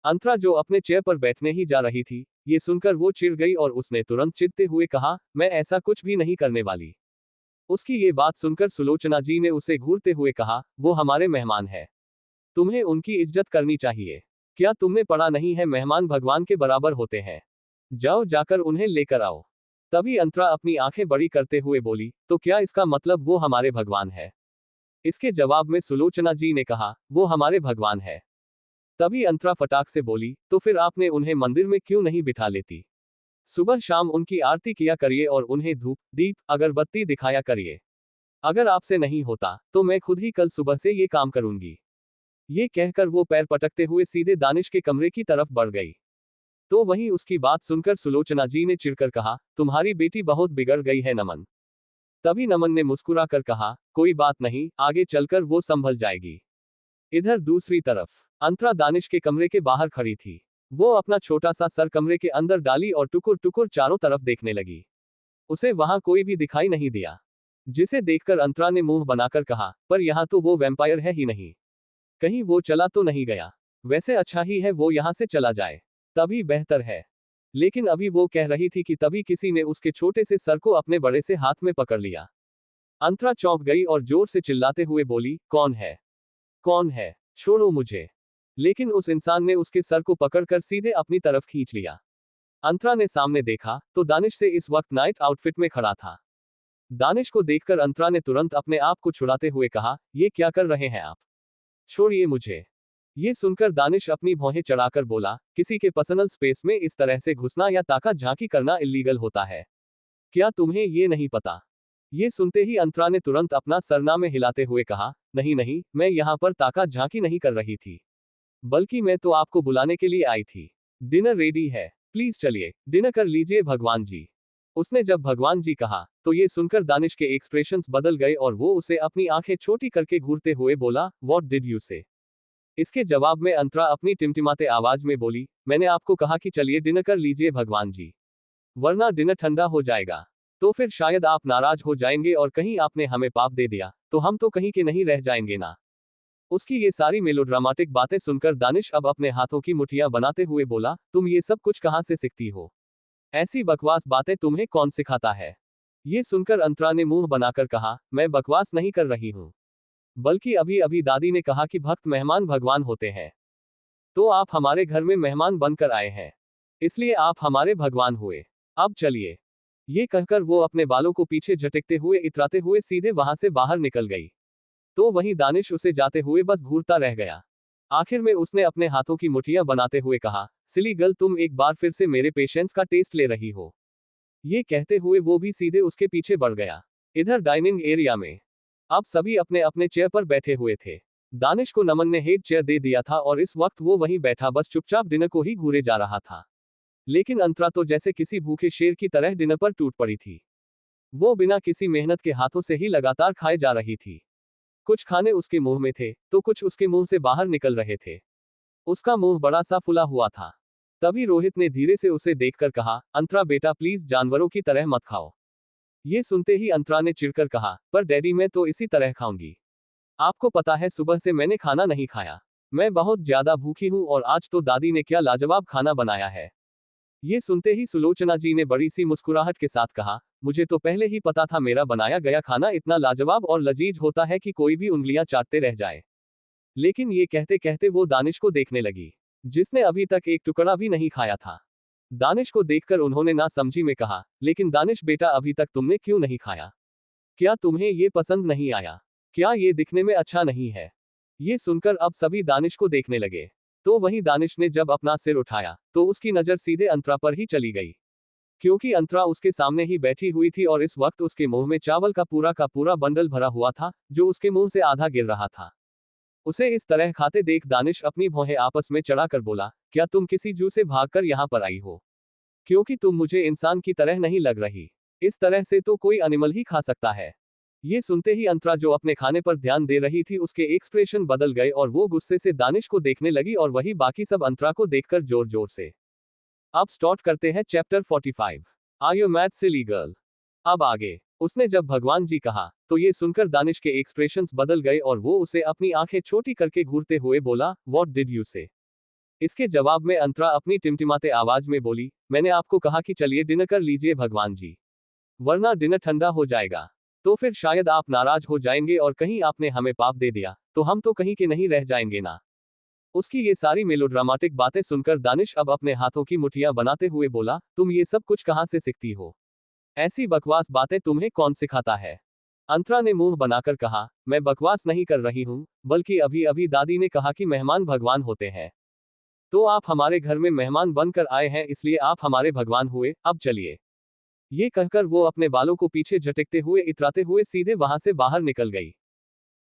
अंतरा जो अपने चेयर पर बैठने ही जा रही थी, ये सुनकर वो चिढ़ गई और उसने तुरंत चिढ़ते हुए कहा, मैं ऐसा कुछ भी नहीं करने वाली। उसकी ये बात सुनकर सुलोचना जी ने उसे घूरते हुए कहा, वो हमारे मेहमान है, तुम्हें उनकी इज्जत करनी चाहिए। क्या तुमने पढ़ा नहीं है मेहमान भगवान के बराबर होते हैं? जाओ जाकर उन्हें लेकर आओ। तभी अंतरा अपनी आंखें बड़ी करते हुए बोली, तो क्या इसका मतलब वो हमारे भगवान है? इसके जवाब में सुलोचना जी ने कहा, वो हमारे भगवान है। तभी अंतरा फटाक से बोली, तो फिर आपने उन्हें मंदिर में क्यों नहीं बिठा लेती? सुबह शाम उनकी आरती किया करिए और उन्हें धूप, दीप, अगरबत्ती दिखाया करिए। अगर आपसे नहीं होता, तो मैं खुद ही कल सुबह से ये काम करूंगी। ये कहकर वो पैर पटकते हुए सीधे दानिश के कमरे की तरफ बढ़ गई। तो वहीं उसकी बात सुनकर सुलोचना जी ने चिढ़कर कहा, तुम्हारी बेटी बहुत बिगड़ गई है नमन। तभी नमन ने मुस्कुरा कर कहा, कोई बात नहीं, आगे चलकर वो संभल जाएगी। इधर दूसरी तरफ अंतरा दानिश के कमरे के बाहर खड़ी थी। वो अपना छोटा सा सर कमरे के अंदर डाली और टुकुर टुकुर चारों तरफ देखने लगी। उसे वहां कोई भी दिखाई नहीं दिया। जिसे देखकर अंतरा ने मुंह बनाकर कहा, पर यहाँ तो वो वैम्पायर है ही नहीं। कहीं वो चला तो नहीं गया। वैसे अच्छा ही है वो यहाँ से चला जाए, तभी बेहतर है। लेकिन अभी वो कह रही थी कि तभी किसी ने उसके छोटे से सर को अपने बड़े से हाथ में पकड़ लिया। अंतरा चौंक गई और जोर से चिल्लाते हुए बोली, कौन है? कौन है? छोड़ो मुझे। लेकिन उस इंसान ने उसके सर को पकड़कर सीधे अपनी तरफ खींच लिया। अंतरा ने सामने देखा तो दानिश से इस वक्त नाइट आउटफिट में खड़ा था। दानिश को देखकर अंतरा ने तुरंत अपने आप को छुड़ाते हुए कहा, ये क्या कर रहे हैं आप? छोड़िए मुझे। ये सुनकर दानिश अपनी भौहें चढ़ाकर बोला, किसी के पर्सनल स्पेस में इस तरह से घुसना या ताका झांकी करना इल्लीगल होता है। क्या तुम्हें ये नहीं पता? ये सुनते ही अंतरा ने तुरंत अपना सरना में हिलाते हुए कहा, नहीं नहीं, मैं यहाँ पर ताका झांकी नहीं कर रही थी। बल्कि मैं तो आपको बुलाने के लिए आई थी। डिनर रेडी है, प्लीज चलिए, डिनर कर लीजिए भगवान जी। उसने जब भगवान जी कहा, तो ये सुनकर दानिश के एक्सप्रेशंस बदल गए और वो उसे अपनी आंखें छोटी करके घूरते हुए बोला, व्हाट डिड यू से? इसके जवाब में अंतरा अपनी टिमटिमाते आवाज में बोली, मैंने आपको कहा कि चलिए डिनर कर लीजिए भगवान जी, वरना डिनर ठंडा हो जाएगा। तो फिर शायद आप नाराज हो जाएंगे और कहीं आपने हमें पाप दे दिया, तो हम तो कहीं के नहीं रह जाएंगे ना। उसकी ये सारी मेलोड्रामाटिक बातें सुनकर दानिश अब अपने हाथों की मुठियां बनाते हुए बोला, तुम ये सब कुछ कहां से सीखती हो? ऐसी बकवास बातें तुम्हें कौन सिखाता है? ये सुनकर अंतरा ने मुंह बनाकर कहा, मैं बकवास नहीं कर रही हूं। बल्कि अभी अभी दादी ने कहा कि भक्त मेहमान भगवान होते हैं। तो आप हमारे घर में मेहमान बनकर आए हैं, इसलिए आप हमारे भगवान हुए। अब चलिए। ये कहकर वो अपने बालों को पीछे झटकते हुए इतराते हुए सीधे वहां से बाहर निकल गई। तो वहीं दानिश उसे जाते हुए बस घूरता रह गया। आखिर में उसने अपने हाथों की मुठियां बनाते हुए कहा, सिली गर्ल, तुम एक बार फिर से मेरे पेशेंस का टेस्ट ले रही हो। ये कहते हुए वो भी सीधे उसके पीछे बढ़ गया। इधर डाइनिंग एरिया में अब सभी अपने अपने चेयर पर बैठे हुए थे। दानिश को नमन ने हेड चेयर दे दिया था और इस वक्त वो वहीं बैठा बस चुपचाप डिनर को ही घूरे जा रहा था। लेकिन अंतरा तो जैसे किसी भूखे शेर की तरह डिनर पर टूट पड़ी थी। वो बिना किसी मेहनत के हाथों से ही लगातार खाए जा रही थी। कुछ खाने उसके मुंह में थे, तो कुछ उसके मुंह से बाहर निकल रहे थे। उसका मुंह बड़ा सा फुला हुआ था। तभी रोहित ने धीरे से उसे देखकर कहा, अंतरा बेटा प्लीज जानवरों की तरह मत खाओ। ये सुनते ही अंतरा ने चिढ़कर कहा, पर डैडी मैं तो इसी तरह खाऊंगी। आपको पता है सुबह से मैंने खाना नहीं खाया। मैं बहुत ज्यादा भूखी हूँ और आज तो दादी ने क्या लाजवाब खाना बनाया है। ये सुनते ही सुलोचना जी ने बड़ी सी मुस्कुराहट के साथ कहा, मुझे तो पहले ही पता था मेरा बनाया गया खाना इतना लाजवाब और लजीज होता है कि कोई भी उंगलियां चाटते रह जाए। लेकिन ये कहते कहते वो दानिश को देखने लगी, जिसने अभी तक एक टुकड़ा भी नहीं खाया था। दानिश को देखकर उन्होंने ना समझी में कहा, लेकिन दानिश बेटा अभी तक तुमने क्यों नहीं खाया? क्या तुम्हें ये पसंद नहीं आया? क्या ये दिखने में अच्छा नहीं है? ये सुनकर अब सभी दानिश को देखने लगे। तो वहीं दानिश ने जब अपना सिर उठाया, तो उसकी नजर सीधे अंतरा पर ही चली गई। क्योंकि अंतरा उसके सामने ही बैठी हुई थी और इस वक्त उसके मुंह में चावल का पूरा बंडल भरा हुआ था, जो उसके मुंह से आधा गिर रहा था। उसे इस तरह खाते देख दानिश अपनी भौहें आपस में चढ़ाकर बोला, क्या तुम किसी जू से भागकर यहाँ पर आई हो? क्योंकि तुम मुझे इंसान की तरह नहीं लग रही। इस तरह से तो कोई एनिमल ही खा सकता है। ये सुनते ही अंतरा जो अपने खाने पर ध्यान दे रही थी उसके एक्सप्रेशन बदल गए और वो गुस्से से दानिश को देखने लगी और वही बाकी सब अंतरा को देखकर जोर जोर से। अब स्टार्ट करते हैं chapter 45। Are you mad silly girl? अब आगे। उसने जब भगवान जी कहा, तो ये सुनकर दानिश के एक्सप्रेशंस बदल गए और वो उसे अपनी आंखें छोटी करके घूरते हुए बोला, व्हाट डिड यू से? इसके जवाब में अंतरा अपनी टिमटिमाते आवाज में बोली, मैंने आपको कहा कि चलिए डिनर कर लीजिए भगवान जी, वरना डिनर ठंडा हो जाएगा। तो फिर शायद आप नाराज हो जाएंगे और कहीं आपने हमें पाप दे दिया, तो हम तो कहीं के नहीं रह जाएंगे ना। उसकी ये सारी मेलोड्रामाटिक बातें सुनकर दानिश अब अपने हाथों की मुठियां बनाते हुए बोला, तुम ये सब कुछ कहां से सीखती हो? ऐसी बकवास बातें तुम्हें कौन सिखाता है? अंतरा ने मुंह बनाकर कहा, मैं बकवास नहीं कर रही हूं, बल्कि अभी अभी दादी ने कहा कि मेहमान भगवान होते हैं। तो आप हमारे घर में मेहमान बनकर आए हैं, इसलिए आप हमारे भगवान हुए, अब चलिए। ये कहकर वो अपने बालों को पीछे झटकते हुए इतराते हुए सीधे वहां से बाहर निकल गई।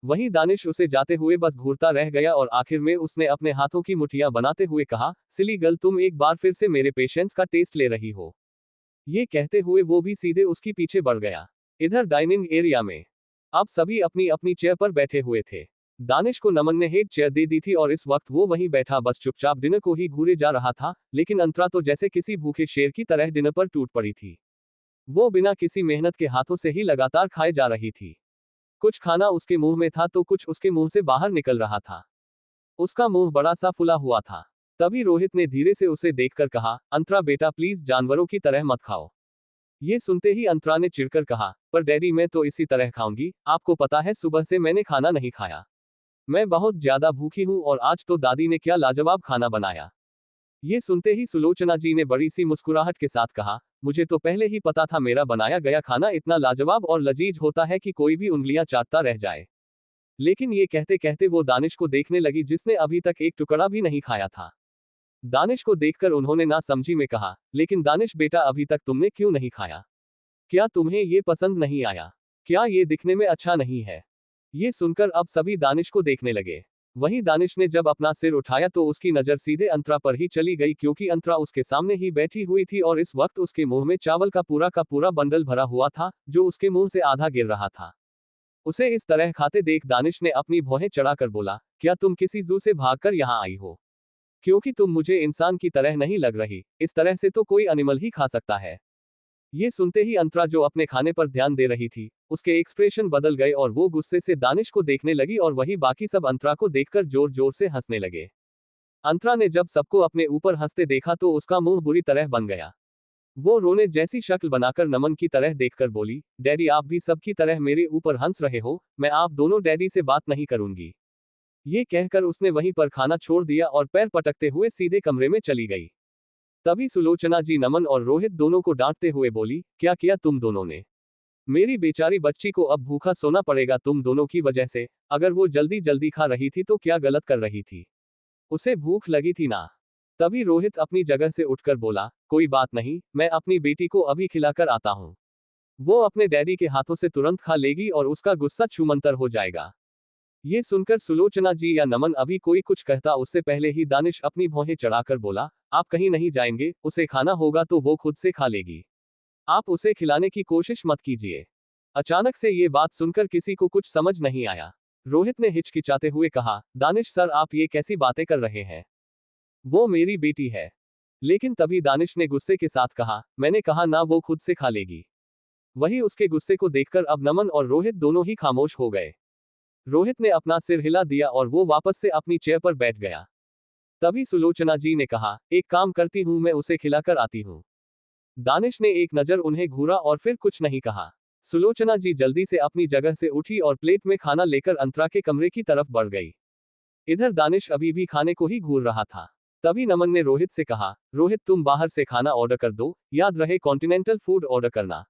वहीं दानिश उसे जाते हुए बस घूरता रह गया और आखिर में उसने अपने हाथों की मुठ्ठियां बनाते हुए कहा, सिली गर्ल, तुम एक बार फिर से मेरे पेशेंस का टेस्ट ले रही हो। ये कहते हुए वो भी सीधे उसकी पीछे बढ़ गया। इधर डाइनिंग एरिया में अब सभी अपनी अपनी चेयर पर बैठे हुए थे। दानिश को नमन ने हेड चेयर दे दी थी और इस वक्त वो वहीं बैठा बस चुपचाप डिनर को ही घूरे जा रहा था, लेकिन अंतरा तो जैसे किसी भूखे शेर की तरह डिनर पर टूट पड़ी थी। वो बिना किसी मेहनत के हाथों से ही लगातार खाए जा रही थी। कुछ खाना उसके मुंह में था तो कुछ उसके मुंह से बाहर निकल रहा था। उसका मुंह बड़ा सा फुला हुआ था। तभी रोहित ने धीरे से उसे देखकर कहा, अंतरा बेटा प्लीज जानवरों की तरह मत खाओ। ये सुनते ही अंतरा ने चिढ़कर कहा, पर डैडी मैं तो इसी तरह खाऊंगी, आपको पता है सुबह से मैंने खाना नहीं खाया। मैं बहुत ज्यादा भूखी हूँ और आज तो दादी ने क्या लाजवाब खाना बनाया। ये सुनते ही सुलोचना जी ने बड़ी सी मुस्कुराहट के साथ कहा, मुझे तो पहले ही पता था मेरा बनाया गया खाना इतना लाजवाब और लजीज होता है कि कोई भी उंगलियां चाटता रह जाए। लेकिन ये कहते कहते वो दानिश को देखने लगी जिसने अभी तक एक टुकड़ा भी नहीं खाया था। दानिश को देखकर उन्होंने ना समझी में कहा, लेकिन दानिश बेटा अभी तक तुमने क्यों नहीं खाया? क्या तुम्हें ये पसंद नहीं आया? क्या ये दिखने में अच्छा नहीं है? ये सुनकर अब सभी दानिश को देखने लगे। वहीं दानिश ने जब अपना सिर उठाया तो उसकी नजर सीधे अंतरा पर ही चली गई, क्योंकि अंतरा उसके सामने ही बैठी हुई थी और इस वक्त उसके मुंह में चावल का पूरा बंडल भरा हुआ था, जो उसके मुंह से आधा गिर रहा था। उसे इस तरह खाते देख दानिश ने अपनी भौहें चढ़ाकर बोला, क्या तुम किसी जू से भागकर यहाँ आई हो? क्योंकि तुम मुझे इंसान की तरह नहीं लग रही, इस तरह से तो कोई एनिमल ही खा सकता है। ये सुनते ही अंतरा जो अपने खाने पर ध्यान दे रही थी, उसके एक्सप्रेशन बदल गए और वो गुस्से से दानिश को देखने लगी और वही बाकी सब अंतरा को देखकर जोर जोर से हंसने लगे। अंतरा ने जब सबको अपने ऊपर हंसते देखा तो उसका मुंह बुरी तरह बन गया। वो रोने जैसी शक्ल बनाकर नमन की तरह देखकर बोली, डैडी आप भी सबकी तरह मेरे ऊपर हंस रहे हो, मैं आप दोनों डैडी से बात नहीं करूंगी। ये कहकर उसने वहीं पर खाना छोड़ दिया और पैर पटकते हुए सीधे कमरे में चली गई। तभी सुलोचना जी नमन और रोहित दोनों को डांटते हुए बोली, क्या किया तुम दोनों ने? मेरी बेचारी बच्ची को अब भूखा सोना पड़ेगा तुम दोनों की वजह से। अगर वो जल्दी जल्दी खा रही थी तो क्या गलत कर रही थी? उसे भूख लगी थी ना। तभी रोहित अपनी जगह से उठकर बोला, कोई बात नहीं, मैं अपनी बेटी को अभी खिलाकर आता हूँ। वो अपने डैडी के हाथों से तुरंत खा लेगी और उसका गुस्सा छूमंतर हो जाएगा। ये सुनकर सुलोचना जी या नमन अभी कोई कुछ कहता उससे पहले ही दानिश अपनी भौहें चढ़ाकर बोला, आप कहीं नहीं जाएंगे, उसे खाना होगा तो वो खुद से खा लेगी। आप उसे खिलाने की कोशिश मत कीजिए। अचानक से ये बात सुनकर किसी को कुछ समझ नहीं आया। रोहित ने हिचकिचाते हुए कहा, दानिश सर आप ये कैसी बातें कर रहे हैं? वो मेरी बेटी है। लेकिन तभी दानिश ने गुस्से के साथ कहा, मैंने कहा ना वो खुद से खा लेगी। वही उसके गुस्से को देखकर अब नमन और रोहित दोनों ही खामोश हो गए। रोहित ने अपना सिर हिला दिया और वो वापस से अपनी चेयर पर बैठ गया। तभी सुलोचना जी ने कहा, एक काम करती हूं मैं उसे खिलाकर आती हूं। दानिश ने एक नजर उन्हें घूरा और फिर कुछ नहीं कहा। सुलोचना जी जल्दी से अपनी जगह से उठी और प्लेट में खाना लेकर अंतरा के कमरे की तरफ बढ़ गई। इधर दानिश अभी भी खाने को ही घूर रहा था। तभी नमन ने रोहित से कहा, रोहित तुम बाहर से खाना ऑर्डर कर दो, याद रहे कॉन्टिनेंटल फूड ऑर्डर करना।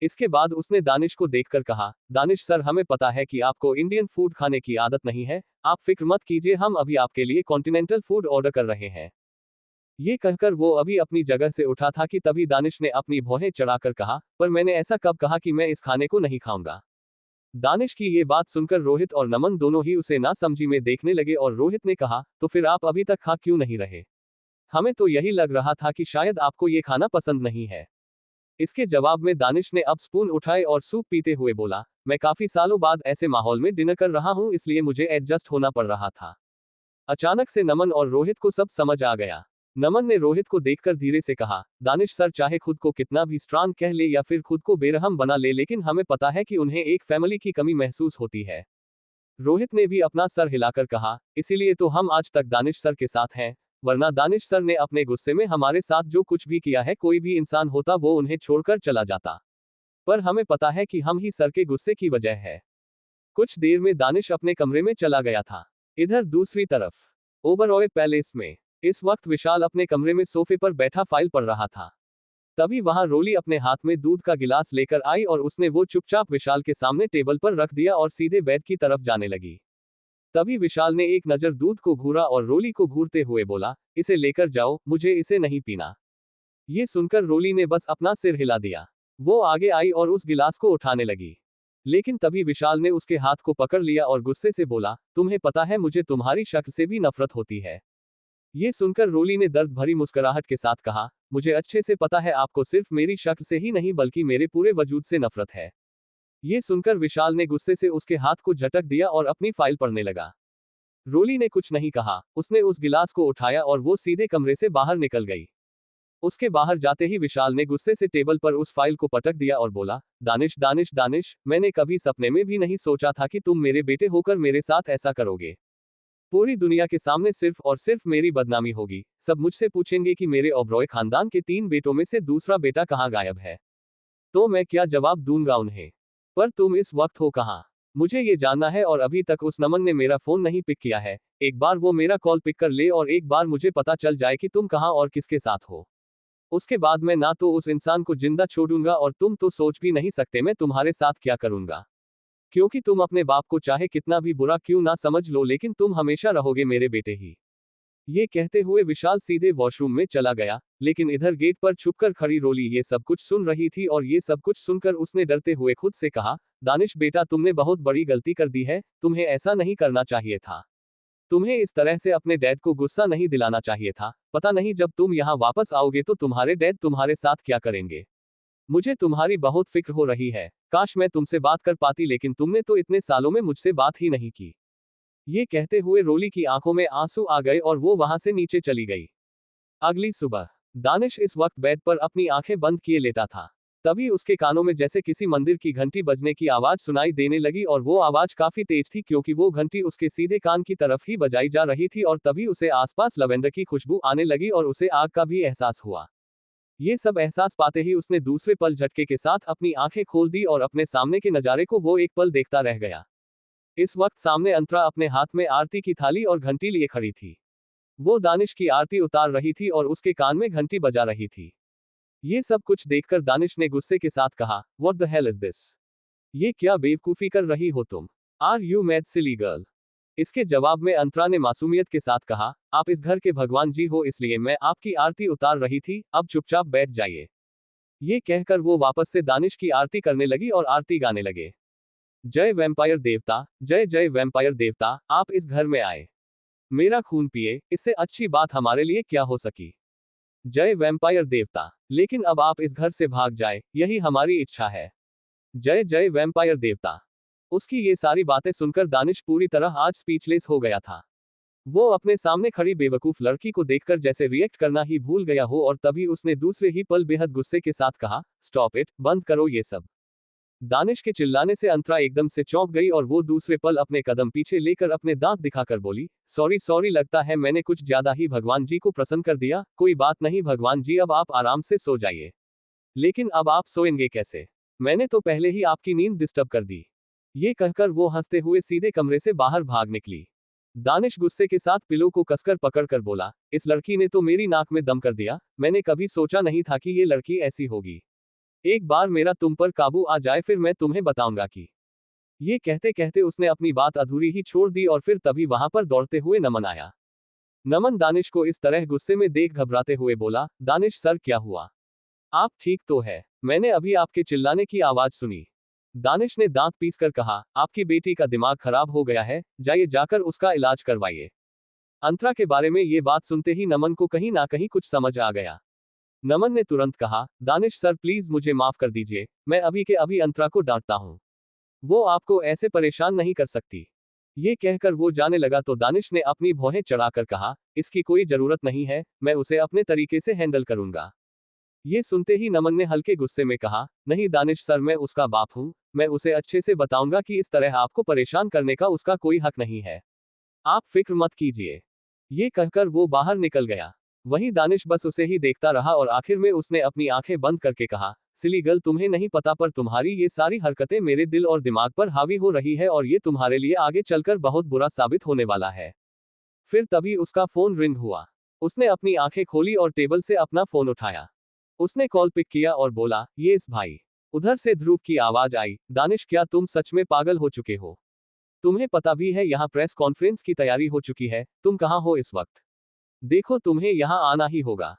इसके बाद उसने दानिश को देखकर कहा, दानिश सर हमें पता है कि आपको इंडियन फूड खाने की आदत नहीं है, आप फिक्र मत कीजिए, हम अभी आपके लिए कॉन्टिनेंटल फूड ऑर्डर कर रहे हैं। ये कहकर वो अभी अपनी जगह से उठा था कि तभी दानिश ने अपनी भौहें चढ़ाकर कहा, पर मैंने ऐसा कब कहा कि मैं इस खाने को नहीं खाऊंगा? दानिश की ये बात सुनकर रोहित और नमन दोनों ही उसे ना समझी में देखने लगे और रोहित ने कहा, तो फिर आप अभी तक खा क्यों नहीं रहे? हमें तो यही लग रहा था कि शायद आपको ये खाना पसंद नहीं है। इसके जवाब में दानिश ने अब स्पून उठाए और सूप पीते हुए बोला, मैं काफी सालों बाद ऐसे माहौल में डिनर कर रहा हूं इसलिए मुझे एडजस्ट होना पड़ रहा था। अचानक से नमन और रोहित को सब समझ आ गया। नमन ने रोहित को देखकर धीरे से कहा, दानिश सर चाहे खुद को कितना भी स्ट्रांग कह ले या फिर खुद को बेरहम बना ले, लेकिन हमें पता है कि उन्हें एक फैमिली की कमी महसूस होती है। रोहित ने भी अपना सर हिलाकर कहा, इसीलिए तो हम आज तक दानिश सर के साथ हैं, वरना दानिश सर ने अपने गुस्से में हमारे साथ जो कुछ भी किया है, कोई भी इंसान होता वो उन्हें छोड़कर चला जाता। पर हमें पता है कि हम ही सर के गुस्से की वजह है। कुछ देर में दानिश अपने कमरे में चला गया था। इधर दूसरी तरफ ओबरॉय पैलेस में इस वक्त विशाल अपने कमरे में सोफे पर बैठा फाइल पढ़ रहा था। तभी वहां रोली अपने हाथ में दूध का गिलास लेकर आई और उसने वो चुपचाप विशाल के सामने टेबल पर रख दिया और सीधे बेड की तरफ जाने लगी। तभी विशाल ने एक नजर दूध को घूरा और रोली को घूरते हुए बोला, इसे लेकर जाओ, मुझे इसे नहीं पीना। ये सुनकर रोली ने बस अपना सिर हिला दिया। वो आगे आई और उस गिलास को उठाने लगी, लेकिन तभी विशाल ने उसके हाथ को पकड़ लिया और गुस्से से बोला, तुम्हें पता है मुझे तुम्हारी शक्ल से भी नफरत होती है। ये सुनकर रोली ने दर्द भरी मुस्कुराहट के साथ कहा, मुझे अच्छे से पता है आपको सिर्फ मेरी शक्ल से ही नहीं बल्कि मेरे पूरे वजूद से नफरत है। ये सुनकर विशाल ने गुस्से से उसके हाथ को झटक दिया और अपनी फाइल पढ़ने लगा। रोली ने कुछ नहीं कहा, उसने उस गिलास को उठाया और वो सीधे कमरे से बाहर निकल गई। उसके बाहर जाते ही विशाल ने गुस्से से टेबल पर उस फाइल को पटक दिया और बोला, दानिश दानिश दानिश, मैंने कभी सपने में भी नहीं सोचा था कि तुम मेरे बेटे होकर मेरे साथ ऐसा करोगे। पूरी दुनिया के सामने सिर्फ और सिर्फ मेरी बदनामी होगी। सब मुझसे पूछेंगे कि मेरे ओबरॉय खानदान के 3 बेटों में से दूसरा बेटा कहाँ गायब है। तो मैं क्या जवाब दूंगा उन्हें? पर तुम इस वक्त हो कहाँ? मुझे ये जानना है और अभी तक उस नमन ने मेरा फोन नहीं पिक किया है। एक बार वो मेरा कॉल पिक कर ले और एक बार मुझे पता चल जाए कि तुम कहाँ और किसके साथ हो। उसके बाद मैं ना तो उस इंसान को जिंदा छोड़ूंगा और तुम तो सोच भी नहीं सकते मैं तुम्हारे साथ क्या करूंगा। क्योंकि तुम अपने बाप को चाहे कितना भी बुरा क्यों ना समझ लो लेकिन तुम हमेशा रहोगे मेरे बेटे ही। ये कहते हुए विशाल सीधे वॉशरूम में चला गया, लेकिन इधर गेट पर छुपकर खड़ी रोली ये सब कुछ सुन रही थी और ये सब कुछ सुनकर उसने डरते हुए खुद से कहा, दानिश बेटा तुमने बहुत बड़ी गलती कर दी है, तुम्हें ऐसा नहीं करना चाहिए था। तुम्हें इस तरह से अपने डैड को गुस्सा नहीं दिलाना चाहिए था। पता नहीं जब तुम यहाँ वापस आओगे तो तुम्हारे डैड तुम्हारे साथ क्या करेंगे। मुझे तुम्हारी बहुत फिक्र हो रही है। काश मैं तुमसे बात कर पाती लेकिन तुमने तो इतने सालों में मुझसे बात ही नहीं की। ये कहते हुए रोली की आंखों में आंसू आ गए और वो वहां से नीचे चली गई। अगली सुबह दानिश इस वक्त बेड पर अपनी आंखें बंद किए लेटा था। तभी उसके कानों में जैसे किसी मंदिर की घंटी बजने की आवाज सुनाई देने लगी और वो आवाज काफी तेज थी क्योंकि वो घंटी उसके सीधे कान की तरफ ही बजाई जा रही थी और तभी उसे आसपास लवेंडर की खुशबू आने लगी और उसे आग का भी एहसास हुआ। ये सब एहसास पाते ही उसने दूसरे पल झटके के साथ अपनी आंखें खोल दी और अपने सामने के नजारे को वो एक पल देखता रह गया। इस वक्त सामने अंतरा अपने हाथ में आरती की थाली और घंटी लिए खड़ी थी। वो दानिश की आरती उतार रही थी और उसके कान में घंटी बजा रही थी। ये सब कुछ देखकर दानिश ने गुस्से के साथ कहा, what the hell is this? ये क्या बेवकूफी कर रही हो तुम? Are you mad silly girl? इसके जवाब में अंतरा ने मासूमियत के साथ कहा, आप इस घर के भगवान जी हो इसलिए मैं आपकी आरती उतार रही थी, अब चुपचाप बैठ जाइए। ये कहकर वो वापस से दानिश की आरती करने लगी और आरती गाने लगे। जय वैम्पायर देवता, जय जय वैम्पायर देवता, आप इस घर में आए, मेरा खून पिए, इससे अच्छी बात हमारे लिए क्या हो सकी। जय वैम्पायर देवता, लेकिन अब आप इस घर से भाग जाए, यही हमारी इच्छा है। जय जय वैम्पायर देवता। उसकी ये सारी बातें सुनकर दानिश पूरी तरह आज स्पीचलेस हो गया था। वो अपने सामने खड़ी बेवकूफ लड़की को देखकर जैसे रिएक्ट करना ही भूल गया हो और तभी उसने दूसरे ही पल बेहद गुस्से के साथ कहा, स्टॉप इट, बंद करो ये सब। दानिश के चिल्लाने से अंतरा एकदम से चौंक गई और वो दूसरे पल अपने कदम पीछे लेकर अपने दांत दिखाकर बोली, सॉरी सॉरी, लगता है मैंने कुछ ज्यादा ही भगवान जी को प्रसन्न कर दिया। कोई बात नहीं भगवान जी, अब आप आराम से सो जाइए। लेकिन अब आप सोएंगे कैसे? मैंने तो पहले ही आपकी नींद डिस्टर्ब कर दी। ये कहकर वो हंसते हुए सीधे कमरे से बाहर भाग निकली। दानिश गुस्से के साथ पिलो को कसकर पकड़कर बोला, इस लड़की ने तो मेरी नाक में दम कर दिया। मैंने कभी सोचा नहीं था कि ये लड़की ऐसी होगी। एक बार मेरा तुम पर काबू आ जाए फिर मैं तुम्हें बताऊंगा कि। ये कहते कहते उसने अपनी बात अधूरी ही छोड़ दी और फिर तभी वहां पर दौड़ते हुए नमन आया। नमन दानिश को इस तरह गुस्से में देख घबराते हुए बोला, दानिश सर क्या हुआ? आप ठीक तो है? मैंने अभी आपके चिल्लाने की आवाज सुनी। दानिश ने दांत पीसकर कहा, आपकी बेटी का दिमाग खराब हो गया है, जाइए जाकर उसका इलाज करवाइए। अंतरा के बारे में ये बात सुनते ही नमन को कहीं ना कहीं कुछ समझ आ गया। नमन ने तुरंत कहा, दानिश सर प्लीज मुझे माफ कर दीजिए, मैं अभी के अभी अंतरा को डांटता हूँ। वो आपको ऐसे परेशान नहीं कर सकती। ये कहकर वो जाने लगा तो दानिश ने अपनी भौहें चढ़ाकर कहा, इसकी कोई जरूरत नहीं है, मैं उसे अपने तरीके से हैंडल करूंगा। ये सुनते ही नमन ने हल्के गुस्से में कहा, नहीं दानिश सर, मैं उसका बाप हूँ, मैं उसे अच्छे से बताऊंगा कि इस तरह आपको परेशान करने का उसका कोई हक नहीं है। आप फिक्र मत कीजिए। ये कहकर वो बाहर निकल गया। वहीं दानिश बस उसे ही देखता रहा और आखिर में उसने अपनी आंखें बंद करके कहा, सिली गर्ल, तुम्हें नहीं पता पर तुम्हारी ये सारी हरकतें मेरे दिल और दिमाग पर हावी हो रही है और ये तुम्हारे लिए आगे चलकर बहुत बुरा साबित होने वाला है। फिर तभी उसका फोन रिंग हुआ। उसने अपनी आंखें खोली और टेबल से अपना फोन उठाया। उसने कॉल पिक किया और बोला, ये इस भाई। उधर से ध्रुव की आवाज आई, दानिश क्या तुम सच में पागल हो चुके हो? तुम्हें पता भी है यहाँ प्रेस कॉन्फ्रेंस की तैयारी हो चुकी है, तुम कहाँ हो इस वक्त? देखो तुम्हें यहाँ आना ही होगा।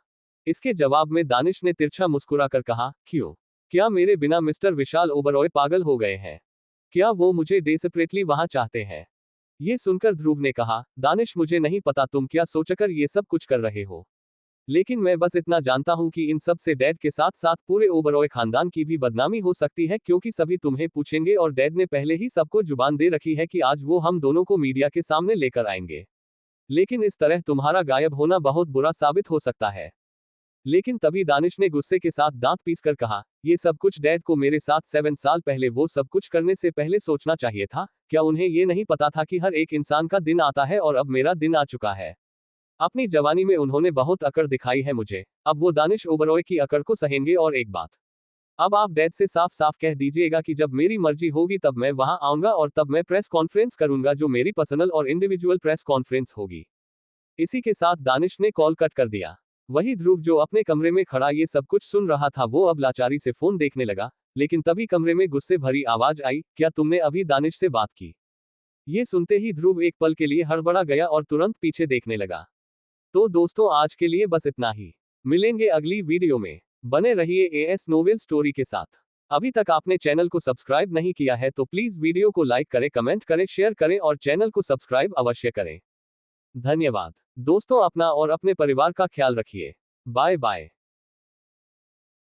इसके जवाब में दानिश ने तिरछा मुस्कुराकर कहा, क्यों? क्या मेरे बिना मिस्टर विशाल ओबरॉय पागल हो गए हैं? क्या वो मुझे डेस्परेटली वहां चाहते हैं? ये सुनकर ध्रुव ने कहा, दानिश मुझे नहीं पता तुम क्या सोचकर ये सब कुछ कर रहे हो, लेकिन मैं बस इतना जानता हूं कि इन सब से डैड के साथ साथ पूरे ओबरॉय खानदान की भी बदनामी हो सकती है, क्योंकि सभी तुम्हें पूछेंगे और डैड ने पहले ही सबको जुबान दे रखी है कि आज वो हम दोनों को मीडिया के सामने लेकर आएंगे। लेकिन इस तरह तुम्हारा गायब होना बहुत बुरा साबित हो सकता है। लेकिन तभी दानिश ने गुस्से के साथ दांत पीसकर कहा, ये सब कुछ डैड को मेरे साथ 7 साल पहले वो सब कुछ करने से पहले सोचना चाहिए था। क्या उन्हें ये नहीं पता था कि हर एक इंसान का दिन आता है और अब मेरा दिन आ चुका है? अपनी जवानी में उन्होंने बहुत अकड़ दिखाई है मुझे, अब वो दानिश ओबरॉय की अकड़ को सहेंगे। और एक बात, अब आप डैड से साफ साफ कह दीजिएगा कि जब मेरी मर्जी होगी तब मैं वहां आऊंगा और तब मैं प्रेस कॉन्फ्रेंस करूंगा, जो मेरी पर्सनल और इंडिविजुअल प्रेस कॉन्फ्रेंस होगी। इसी के साथ दानिश ने कॉल कट कर दिया। वही ध्रुव जो अपने कमरे में खड़ा ये सब कुछ सुन रहा था, वो अब लाचारी से फोन देखने लगा। लेकिन तभी कमरे में गुस्से भरी आवाज आई, क्या तुमने अभी दानिश से बात की? ये सुनते ही ध्रुव एक पल के लिए हड़बड़ा गया और तुरंत पीछे देखने लगा। तो दोस्तों आज के लिए बस इतना ही। मिलेंगे अगली वीडियो में। बने रहिए एएस नोवेल स्टोरी के साथ। अभी तक आपने चैनल को सब्सक्राइब नहीं किया है तो प्लीज वीडियो को लाइक करें, कमेंट करें, शेयर करें और चैनल को सब्सक्राइब अवश्य करें। धन्यवाद दोस्तों, अपना और अपने परिवार का ख्याल रखिए। Bye bye.